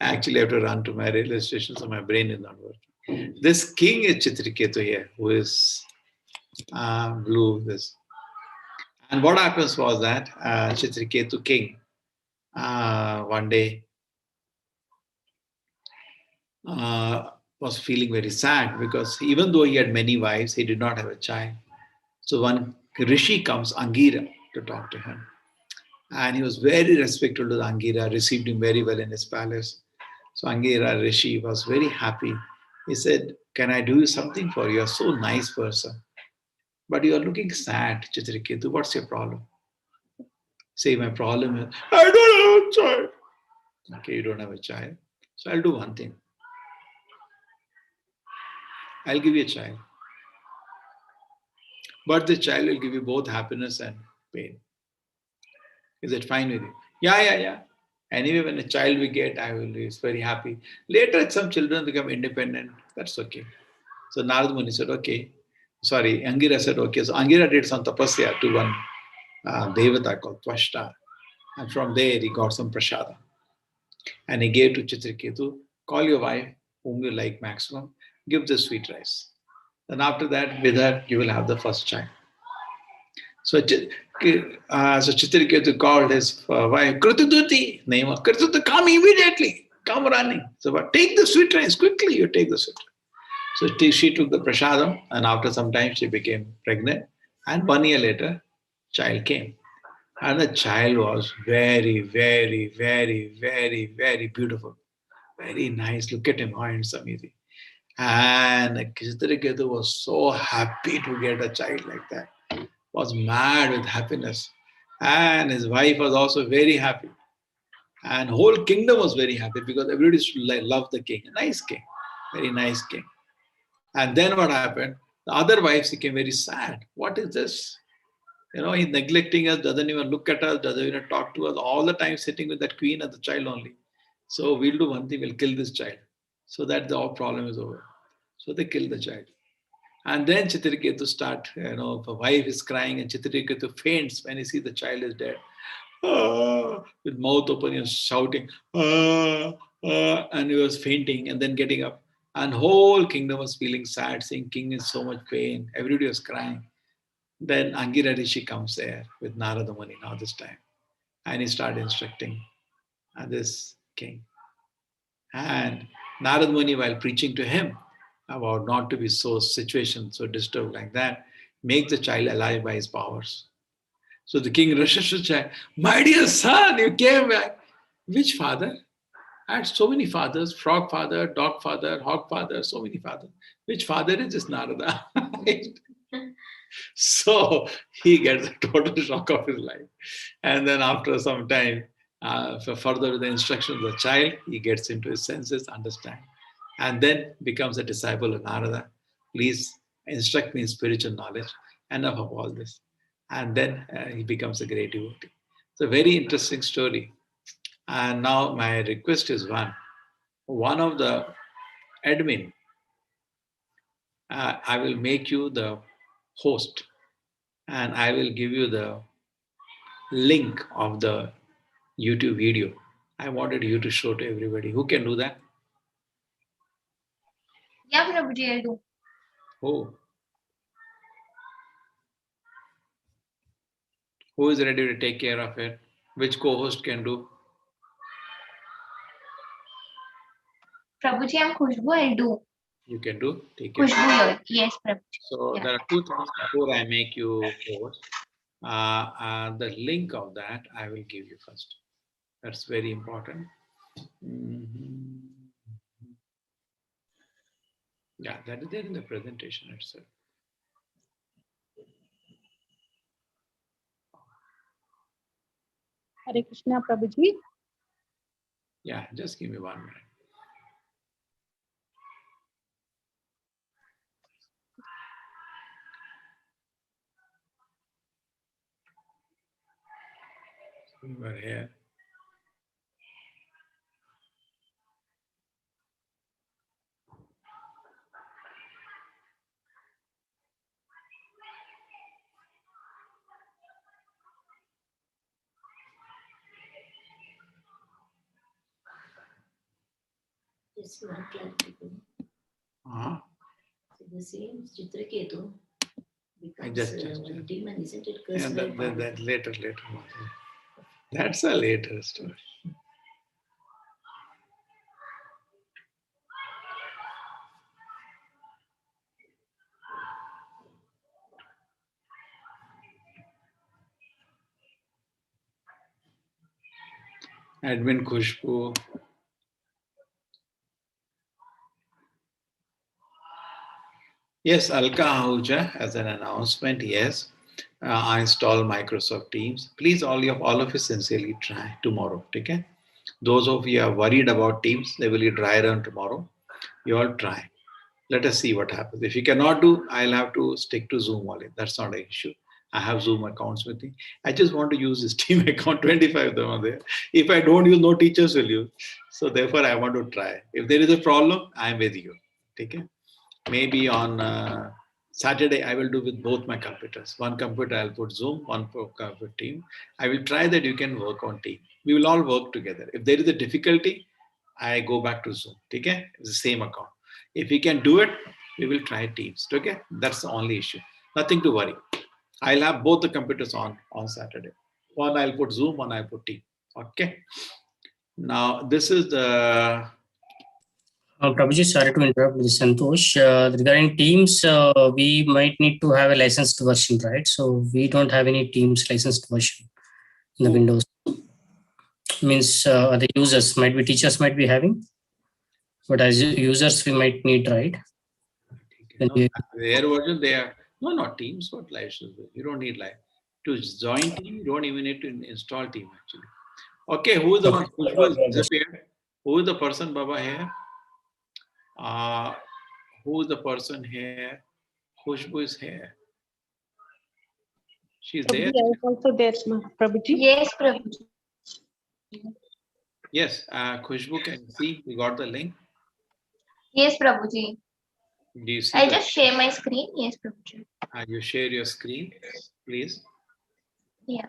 Actually, I have to run to my railway station, so my brain is not working. This king is Chitraketu here, who is blue. This. And what happens was that Chitraketu king, one day, was feeling very sad because even though he had many wives, he did not have a child. So one rishi comes, Angira, to talk to him. And he was very respectful to Angira, received him very well in his palace. So Angira rishi was very happy. He said, can I do something for you? You're so nice person. But you're looking sad, Chitraketu. What's your problem? Say, my problem is, I don't have a child. Okay, you don't have a child. So I'll do one thing. I'll give you a child. But the child will give you both happiness and pain. Is it fine with you? Yeah. Anyway, when a child we get, I will be very happy. Later, some children become independent. That's okay. So Narad Muni said, okay. Sorry, Angira said, okay. So Angira did some tapasya to one devata called Tvashta. And from there, he got some prasada. And he gave to Chitraketu, call your wife, whom you like maximum, give the sweet rice. Then after that, with her, you will have the first child. So Chitraketu called his wife, Krituduti, name of Krituduti, come immediately, come running. So, but take the sweet rice, quickly you take the sweet rice. So she took the prasadam, and after some time she became pregnant. And 1 year later, child came. And the child was very, very, very, very, very beautiful. Very nice. Look at him, how handsome is he. And Chitraketu was so happy to get a child like that. Was mad with happiness. And his wife was also very happy. And whole kingdom was very happy because everybody loved the king. A nice king. Very nice king. And then what happened? The other wives became very sad. What is this? He's neglecting us, doesn't even look at us, doesn't even talk to us, all the time sitting with that queen and the child only. So we'll do one thing, we'll kill this child. So that the whole problem is over. So they killed the child. And then Chitraketu start, the wife is crying and Chitraketu faints when he sees the child is dead. With mouth open and shouting, and he was fainting and then getting up. And whole kingdom was feeling sad, seeing king in so much pain. Everybody was crying. Then Angira Rishi comes there with Narada Muni now this time. And he started instructing this king. And Narada Muni, while preaching to him, about not to be so disturbed like that, make the child alive by his powers. So the king rushes to the child, my dear son, you came back. Which father? I had so many fathers, frog father, dog father, hog father, so many fathers. Which father is this Narada? So he gets a total shock of his life. And then after some time, for further the instruction of the child, he gets into his senses, understand, and then becomes a disciple of Narada. Please instruct me in spiritual knowledge. Enough of all this. And then he becomes a great devotee. It's a very interesting story. And now my request is one of the admin, I will make you the host and I will give you the link of the YouTube video. I wanted you to show to everybody. Who can do that? Yeah, Prabhuji, I'll do. Oh. Who is ready to take care of it? Which co-host can do? Prabhuji, I'm Khushbu, I'll do. You can do? Take care. Khushbu here. Yes, Prabhuji. So Yeah. there are two things before I make you co-host. The link of that I will give you first. That's very important. Mhm. Yeah, that is there in the presentation itself. Hare Krishna, Prabhuji. Yeah, just give me 1 minute. We were here. Just one clarification. Uh-huh. So the same Chitraketu becomes Just. demon, isn't it? Yeah, Cursed by that Parvati. later. That's a later story. Admin Khushbu. Yes, Alka Ahuja, as an announcement, yes. I install Microsoft Teams. Please, all of you sincerely try tomorrow, okay? Those of you are worried about Teams, they will be dry run tomorrow. You all try. Let us see what happens. If you cannot do, I'll have to stick to Zoom only. That's not an issue. I have Zoom accounts with me. I just want to use this team account, 25 of them are there. If I don't use, no teachers will use. So therefore, I want to try. If there is a problem, I'm with you. Okay? Maybe on Saturday, I will do with both my computers. One computer, I'll put Zoom, one computer team. I will try that you can work on team. We will all work together. If there is a difficulty, I go back to Zoom. Okay? It's the same account. If we can do it, we will try Teams. Okay? That's the only issue. Nothing to worry. I'll have both the computers on Saturday. One I'll put Zoom, one I'll put Team. Okay? Now, this is the... Prabhuji, sorry to interrupt, this is Santosh. Regarding Teams, we might need to have a licensed version, right? So we don't have any Teams licensed version in the Windows. Means the users might be, teachers might be having, but as users we might need, right? No, their version, they are... No, Teams, what license? You don't need live. To join Team, you don't even need to install Team, actually. Okay, who is the one who disappeared? Who is the person, Baba, here? Who is the person here? Khushbu is here. She's there. Prabhuji, I was also there, Prabhuji. Yes, Prabhuji. Yes, Khushbu, can you see? We got the link. Yes, Prabhuji. Do you see? I'll just share my screen. Yes, Prabhuji. You share your screen, please. Yeah.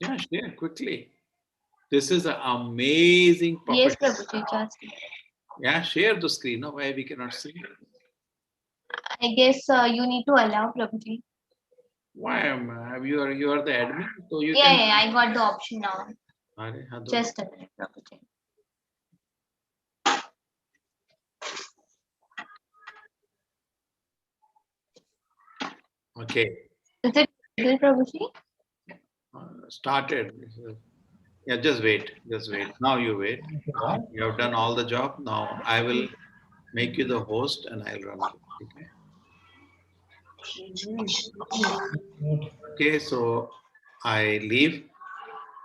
Yeah, share quickly. This is an amazing puppet. Yes, Prabhuji. Just. Yeah, share the screen. No, why we cannot see? I guess you need to allow Prabhuji. Why am you are the admin, so you Yeah, can. yeah, I got the option now. Arey, हाँ, दो. Just a minute, Prabhuji. Okay. Is it good, Prabhuji? Started. Yeah, just wait. Just wait. Now you wait. You have done all the job. Now I will make you the host and I'll run it. Okay. Okay, so I leave.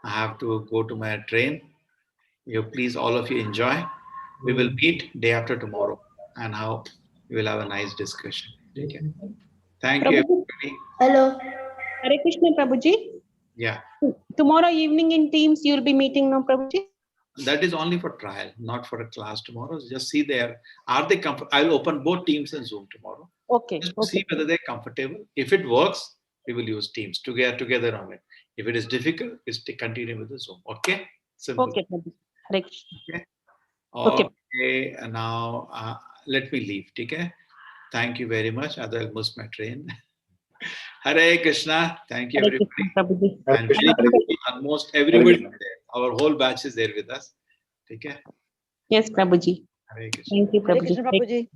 I have to go to my train. You please, all of you enjoy. We will meet day after tomorrow and how we will have a nice discussion. Okay. Thank you, Prabhuji. everybody. Hello. Hare Krishna, Prabhuji. Yeah. Tomorrow evening in Teams, you'll be meeting, no, Prabhuji? That is only for trial, not for a class tomorrow. Just see there. Are they comfortable? I'll open both Teams and Zoom tomorrow. Okay. Just to see whether they're comfortable. If it works, we will use Teams together on it. If it is difficult, it's to continue with the Zoom. Okay? Simple. Okay, Prabhuji. Hare Krishna. Okay. Okay. Okay. And now let me leave. Okay. Thank you very much. Otherwise, I'll miss my train. Hare Krishna. Thank you, Hare everybody. Krishna, Prabhuji. And almost everybody is there. Our whole batch is there with us. Okay. Yes, Prabhuji. Hare Krishna. Thank you, Hare Prabhuji. Krishna, Prabhuji.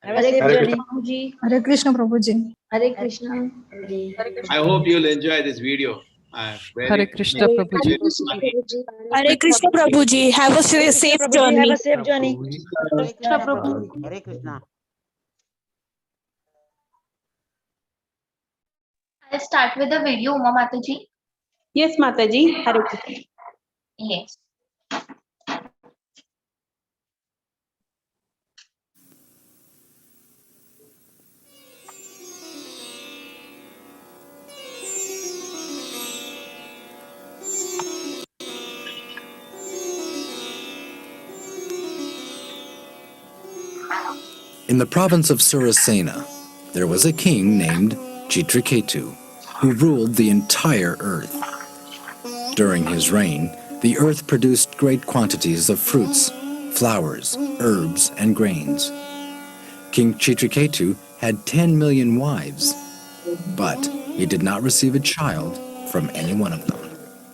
Have a Hare safe Krishna, journey. Prabhuji. Hare Krishna, Prabhuji. Hare Krishna. I hope you'll enjoy this video. Hare Krishna, Prabhuji. Hare Krishna, Prabhuji. Have a Safe Prabhuji. Have a safe journey. Hare Krishna, Prabhuji. Hare Krishna. I'll start with the video, Uma Mataji. Yes, Mataji. Hare Krishna. Yes. In the province of Surasena, there was a king named Chitraketu, who ruled the entire earth. During his reign, the earth produced great quantities of fruits, flowers, herbs, and grains. King Chitraketu had 10 million wives, but he did not receive a child from any one of them.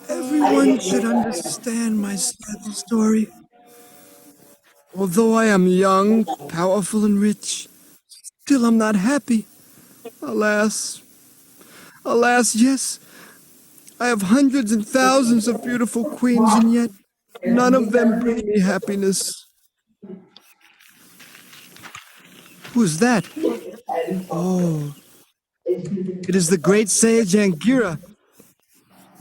Everyone should understand my sad story. Although I am young, powerful, and rich, still I'm not happy. Alas, yes, I have hundreds and thousands of beautiful queens, and yet none of them bring me happiness. Who's that? Oh, it is the great sage Angira.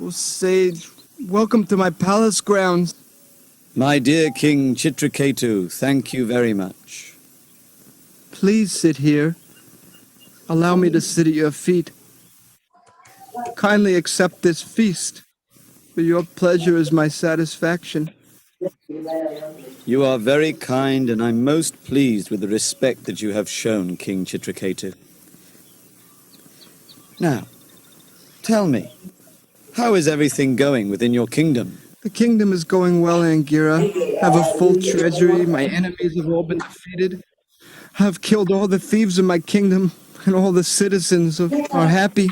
Oh, sage, welcome to my palace grounds. My dear King Chitraketu, thank you very much. Please sit here. Allow me to sit at your feet. Kindly accept this feast, for your pleasure is my satisfaction. You are very kind, and I'm most pleased with the respect that you have shown, King Chitraketu. Now, tell me, how is everything going within your kingdom? The kingdom is going well, Angira. I have a full treasury. My enemies have all been defeated. I have killed all the thieves in my kingdom, and all the citizens are happy.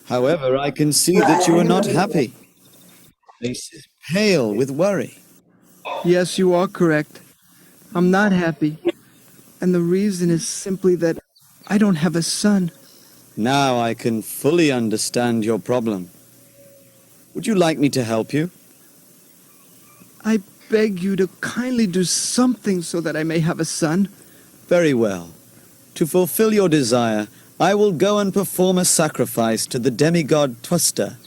However, I can see that you are not happy. Face is pale with worry. Yes, you are correct. I'm not happy. And the reason is simply that I don't have a son. Now I can fully understand your problem. Would you like me to help you? I beg you to kindly do something so that I may have a son. Very well. To fulfill your desire, I will go and perform a sacrifice to the demigod Twasta.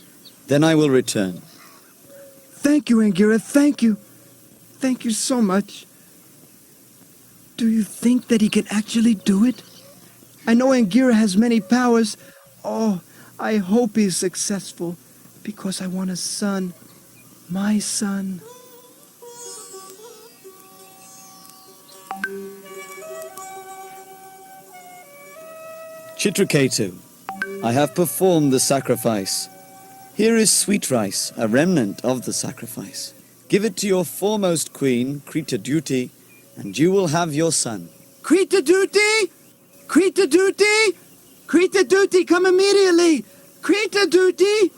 Then I will return. Thank you, Angira. Thank you. Thank you so much. Do you think that he can actually do it? I know Angira has many powers. Oh, I hope he's successful, because I want a son. My son. Chitraketu, I have performed the sacrifice. Here is sweet rice, a remnant of the sacrifice. Give it to your foremost queen, Krita Duty, and you will have your son. Krita Duty! Krita Duty! Krita Duty, come immediately! Krita Duty!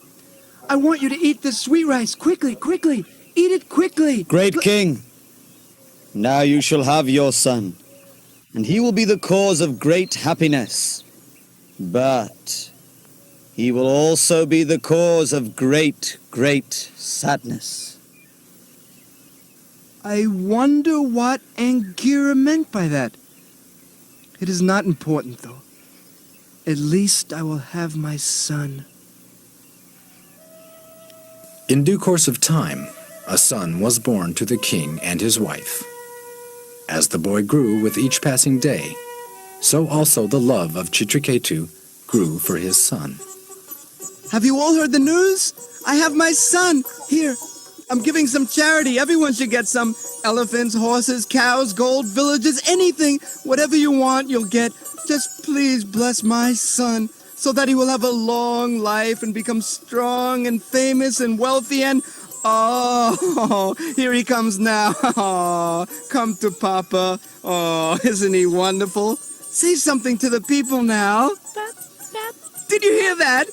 I want you to eat this sweet rice. Quickly, quickly! Eat it quickly! Great king, now you shall have your son, and he will be the cause of great happiness. But he will also be the cause of great, great sadness. I wonder what Angira meant by that. It is not important, though. At least I will have my son. In due course of time, a son was born to the king and his wife. As the boy grew with each passing day, so also the love of Chitraketu grew for his son. Have you all heard the news? I have my son. Here, I'm giving some charity. Everyone should get some. Elephants, horses, cows, gold, villages, anything. Whatever you want, you'll get. Just please bless my son so that he will have a long life and become strong and famous and wealthy and... Oh, here he comes now. Oh, come to Papa. Oh, isn't he wonderful? Say something to the people now. Did you hear that?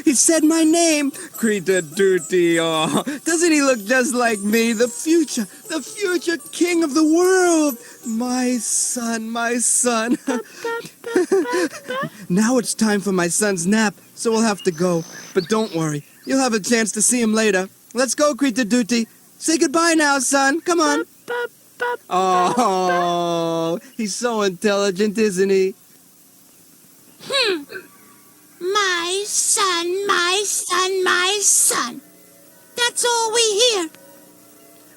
He said my name. Krita Duty. Oh, doesn't he look just like me? The future king of the world. My son, my son. Now it's time for my son's nap, so we'll have to go. But don't worry, you'll have a chance to see him later. Let's go, Krita Duty. Say goodbye now, son. Come on. Oh, he's so intelligent, isn't he? My son, my son, my son. That's all we hear.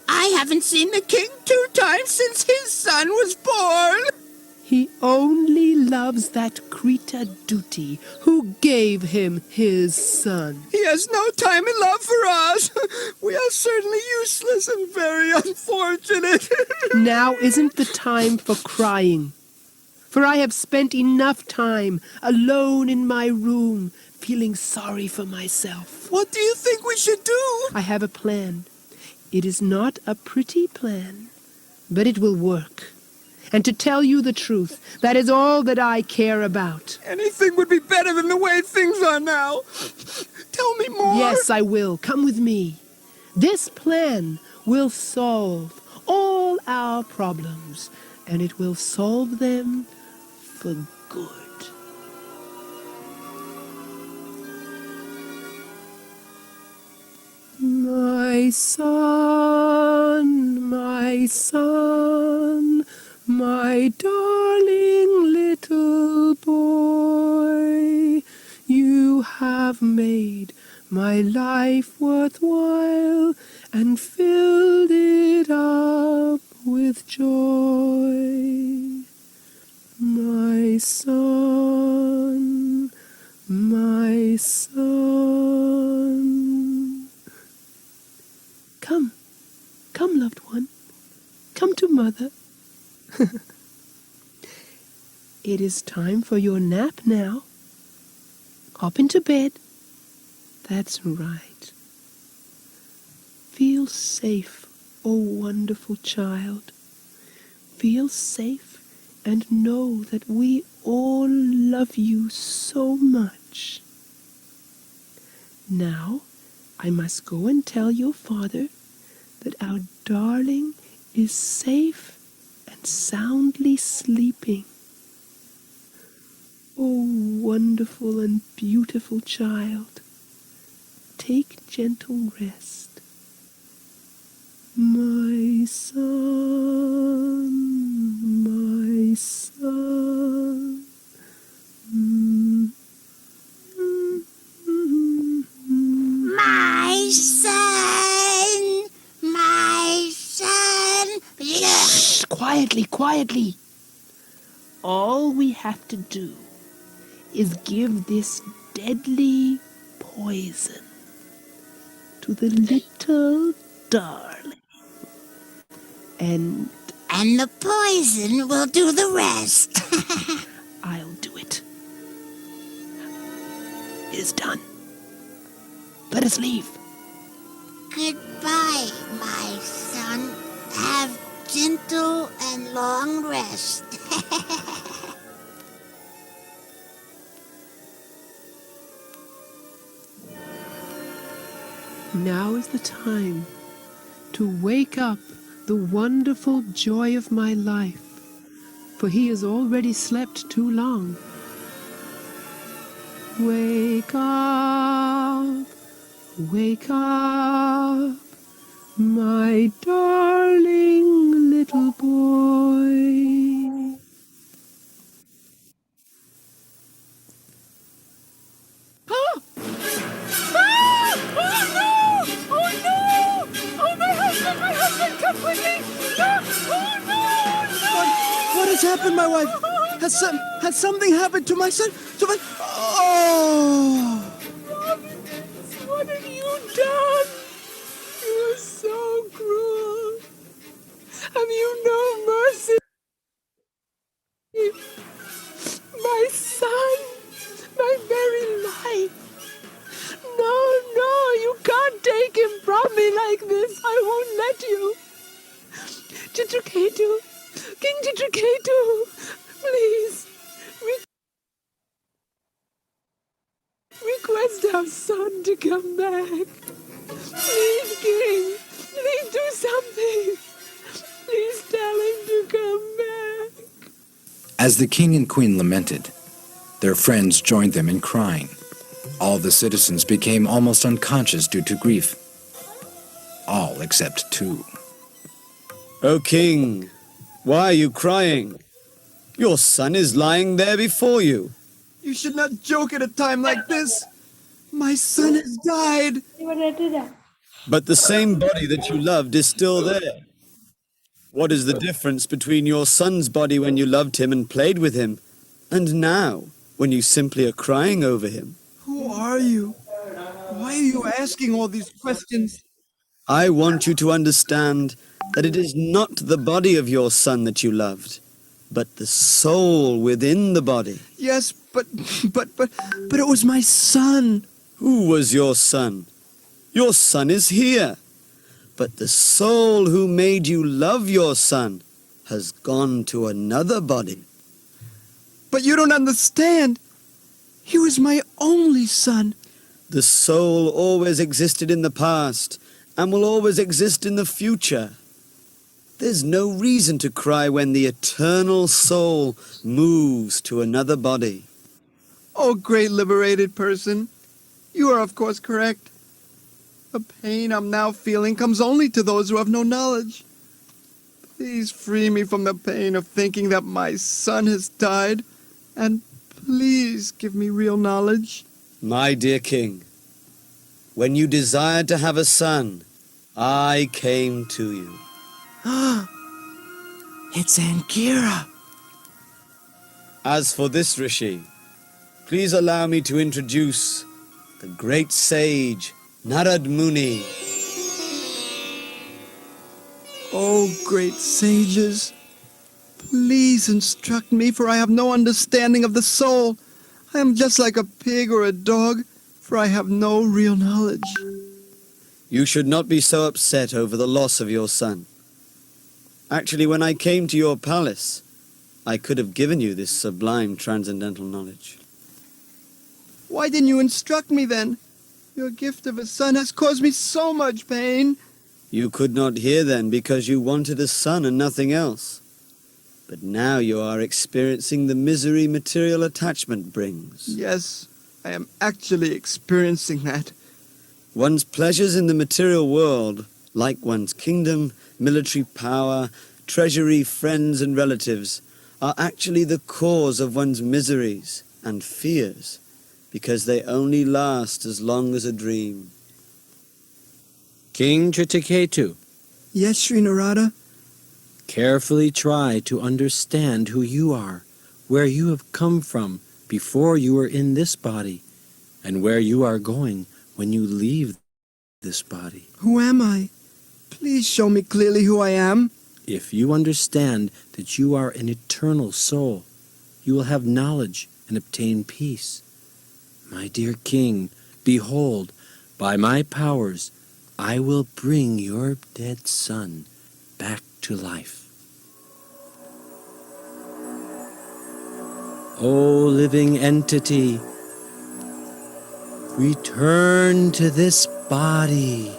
I haven't seen the king 2 times since his son was born. He only loves that Krita Duty who gave him his son. He has no time and love for us. We are certainly useless and very unfortunate. Now isn't the time for crying. For I have spent enough time alone in my room, feeling sorry for myself. What do you think we should do? I have a plan. It is not a pretty plan, but it will work. And to tell you the truth, that is all that I care about. Anything would be better than the way things are now. Tell me more. Yes, I will. Come with me. This plan will solve all our problems, and it will solve them for good. My son, my darling little boy, you have made my life worthwhile and filled it up with joy. My son, my son. Come, loved one. Come to mother. It is time for your nap now. Hop into bed. That's right. Feel safe, oh wonderful child. Feel safe and know that we all love you so much. Now, I must go and tell your father that our darling is safe and soundly sleeping. Oh, wonderful and beautiful child, take gentle rest. My son, my son. My son, my son. Shh, quietly. All we have to do is give this deadly poison to the little darling. And the poison will do the rest. I'll do it. It is done. Let us leave. Goodbye, my son. Have gentle and and long rest. Now is the time to wake up the wonderful joy of my life, for he has already slept too long. Wake up, my darling little boy. Ah! Ah! Oh no! Oh no! Oh, my husband, come quickly! Ah! Oh no! No! What has happened, my wife? Has something happened to my son? Oh! Providence, what have you done? You are so cruel. Have you no mercy? My son, my very life. No, you can't take him from me like this. I won't let you. Chitraketu, King Chitraketu, please, request our son to come back. Please, King, please do something. Please tell him to come back. As the king and queen lamented, their friends joined them in crying. All the citizens became almost unconscious due to grief. All except two. O king, why are you crying? Your son is lying there before you. You should not joke at a time like this. My son has died. But the same body that you loved is still there. What is the difference between your son's body when you loved him and played with him, and now, when you simply are crying over him? Who are you? Why are you asking all these questions? I want you to understand that it is not the body of your son that you loved, but the soul within the body. Yes, but it was my son. Who was your son? Your son is here. But the soul who made you love your son has gone to another body. But you don't understand. He was my only son. The soul always existed in the past and will always exist in the future. There's no reason to cry when the eternal soul moves to another body. Oh, great liberated person. You are, of course, correct. The pain I'm now feeling comes only to those who have no knowledge. Please free me from the pain of thinking that my son has died, and please give me real knowledge. My dear king, when you desired to have a son, I came to you. It's Angira. As for this Rishi, please allow me to introduce the great sage, Narad Muni. Oh, great sages, please instruct me, for I have no understanding of the soul. I am just like a pig or a dog, for I have no real knowledge. You should not be so upset over the loss of your son. Actually, when I came to your palace, I could have given you this sublime transcendental knowledge. Why didn't you instruct me then? Your gift of a son has caused me so much pain. You could not hear then because you wanted a son and nothing else. But now you are experiencing the misery material attachment brings. Yes, I am actually experiencing that. One's pleasures in the material world, like one's kingdom, military power, treasury, friends and relatives, are actually the cause of one's miseries and fears, because they only last as long as a dream. King Chitraketu, Yes, Sri Narada? carefully try to understand who you are, where you have come from before you were in this body, and where you are going when you leave this body. Who am I? Please show me clearly who I am. If you understand that you are an eternal soul, you will have knowledge and obtain peace. My dear king, behold, by my powers, I will bring your dead son back to life. O living entity, return to this body.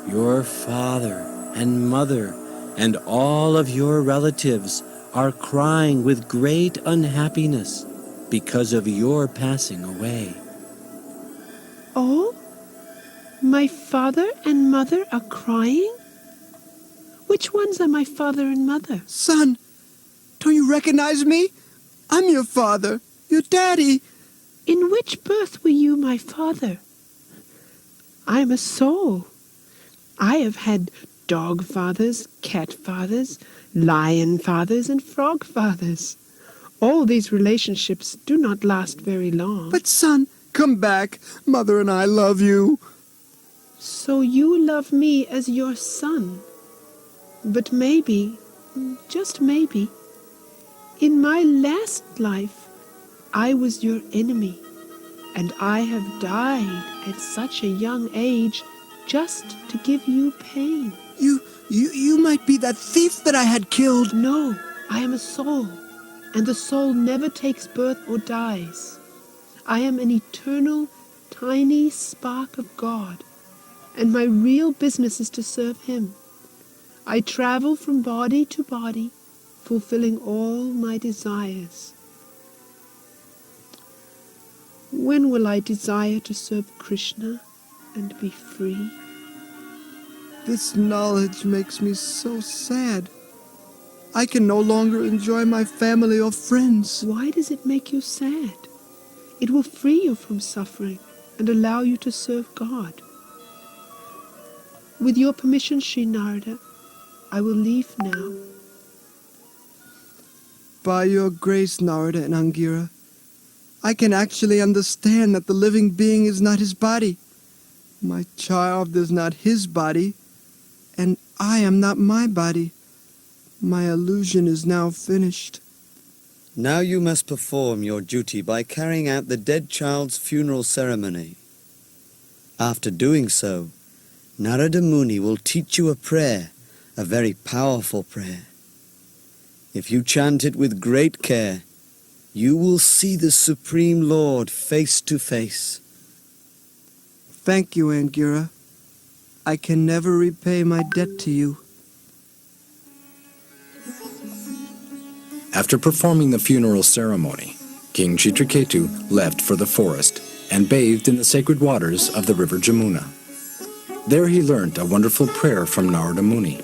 Your father and mother and all of your relatives are crying with great unhappiness because of your passing away. Oh? My father and mother are crying? Which ones are my father and mother? Son, don't you recognize me? I'm your father, your daddy. In which birth were you my father? I am a soul. I have had dog fathers, cat fathers, lion fathers, and frog fathers. All these relationships do not last very long. But son, come back. Mother and I love you. So you love me as your son. But maybe, just maybe, in my last life, I was your enemy, and I have died at such a young age just to give you pain. You might be that thief that I had killed. No, I am a soul, and the soul never takes birth or dies. I am an eternal, tiny spark of God, and my real business is to serve Him. I travel from body to body, fulfilling all my desires. When will I desire to serve Krishna and be free? This knowledge makes me so sad. I can no longer enjoy my family or friends. Why does it make you sad? It will free you from suffering and allow you to serve God. With your permission, Sri Narada, I will leave now. By your grace, Narada and Angira, I can actually understand that the living being is not his body. My child is not his body, and I am not my body. My illusion is now finished. Now you must perform your duty by carrying out the dead child's funeral ceremony. After doing so, Narada Muni will teach you a prayer, a very powerful prayer. If you chant it with great care, you will see the Supreme Lord face to face. Thank you, Angira. I can never repay my debt to you. After performing the funeral ceremony, King Chitraketu left for the forest and bathed in the sacred waters of the river Jamuna. There he learnt a wonderful prayer from Narada Muni.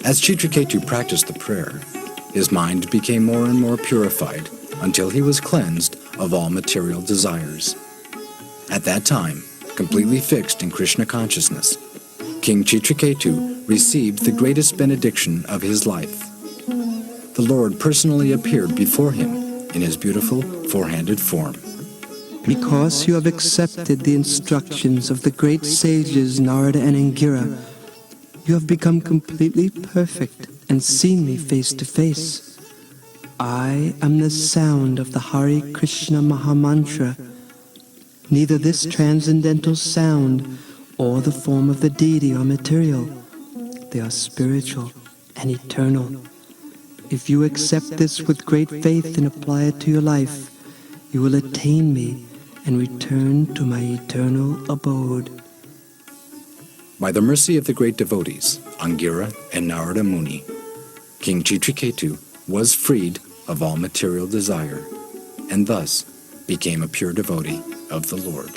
As Chitraketu practiced the prayer, his mind became more and more purified until he was cleansed of all material desires. At that time, completely fixed in Krishna consciousness, King Chitraketu received the greatest benediction of his life. The Lord personally appeared before him in his beautiful four-handed form. Because you have accepted the instructions of the great sages Narada and Angira, you have become completely perfect and seen me face to face. I am the sound of the Hare Krishna Mahamantra. Neither this transcendental sound or the form of the deity are material. They are spiritual and eternal. If you accept this with great faith and apply it to your life, you will attain me and return to my eternal abode. By the mercy of the great devotees, Angira and Narada Muni, King Chitraketu was freed of all material desire, and thus became a pure devotee of the Lord.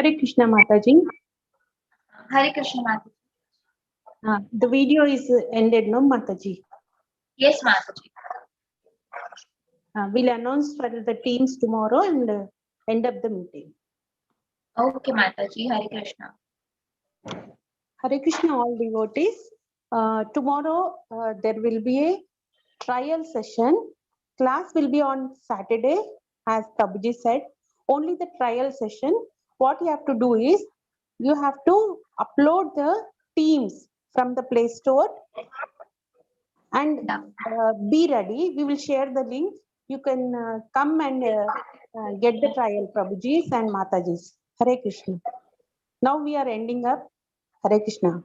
Hare Krishna Mataji. Hare Krishna Mataji. The video is ended, no Mataji? Yes, Mataji. We'll announce for the teams tomorrow and end up the meeting. Okay, Mataji. Hare Krishna. Hare Krishna, all devotees. Tomorrow there will be a trial session. Class will be on Saturday, as Prabhuji said. Only the trial session. What you have to do is, you have to upload the teams from the Play Store and be ready. We will share the link. You can come and get the trial, Prabhujis and Matajis. Hare Krishna. Now we are ending up. Hare Krishna.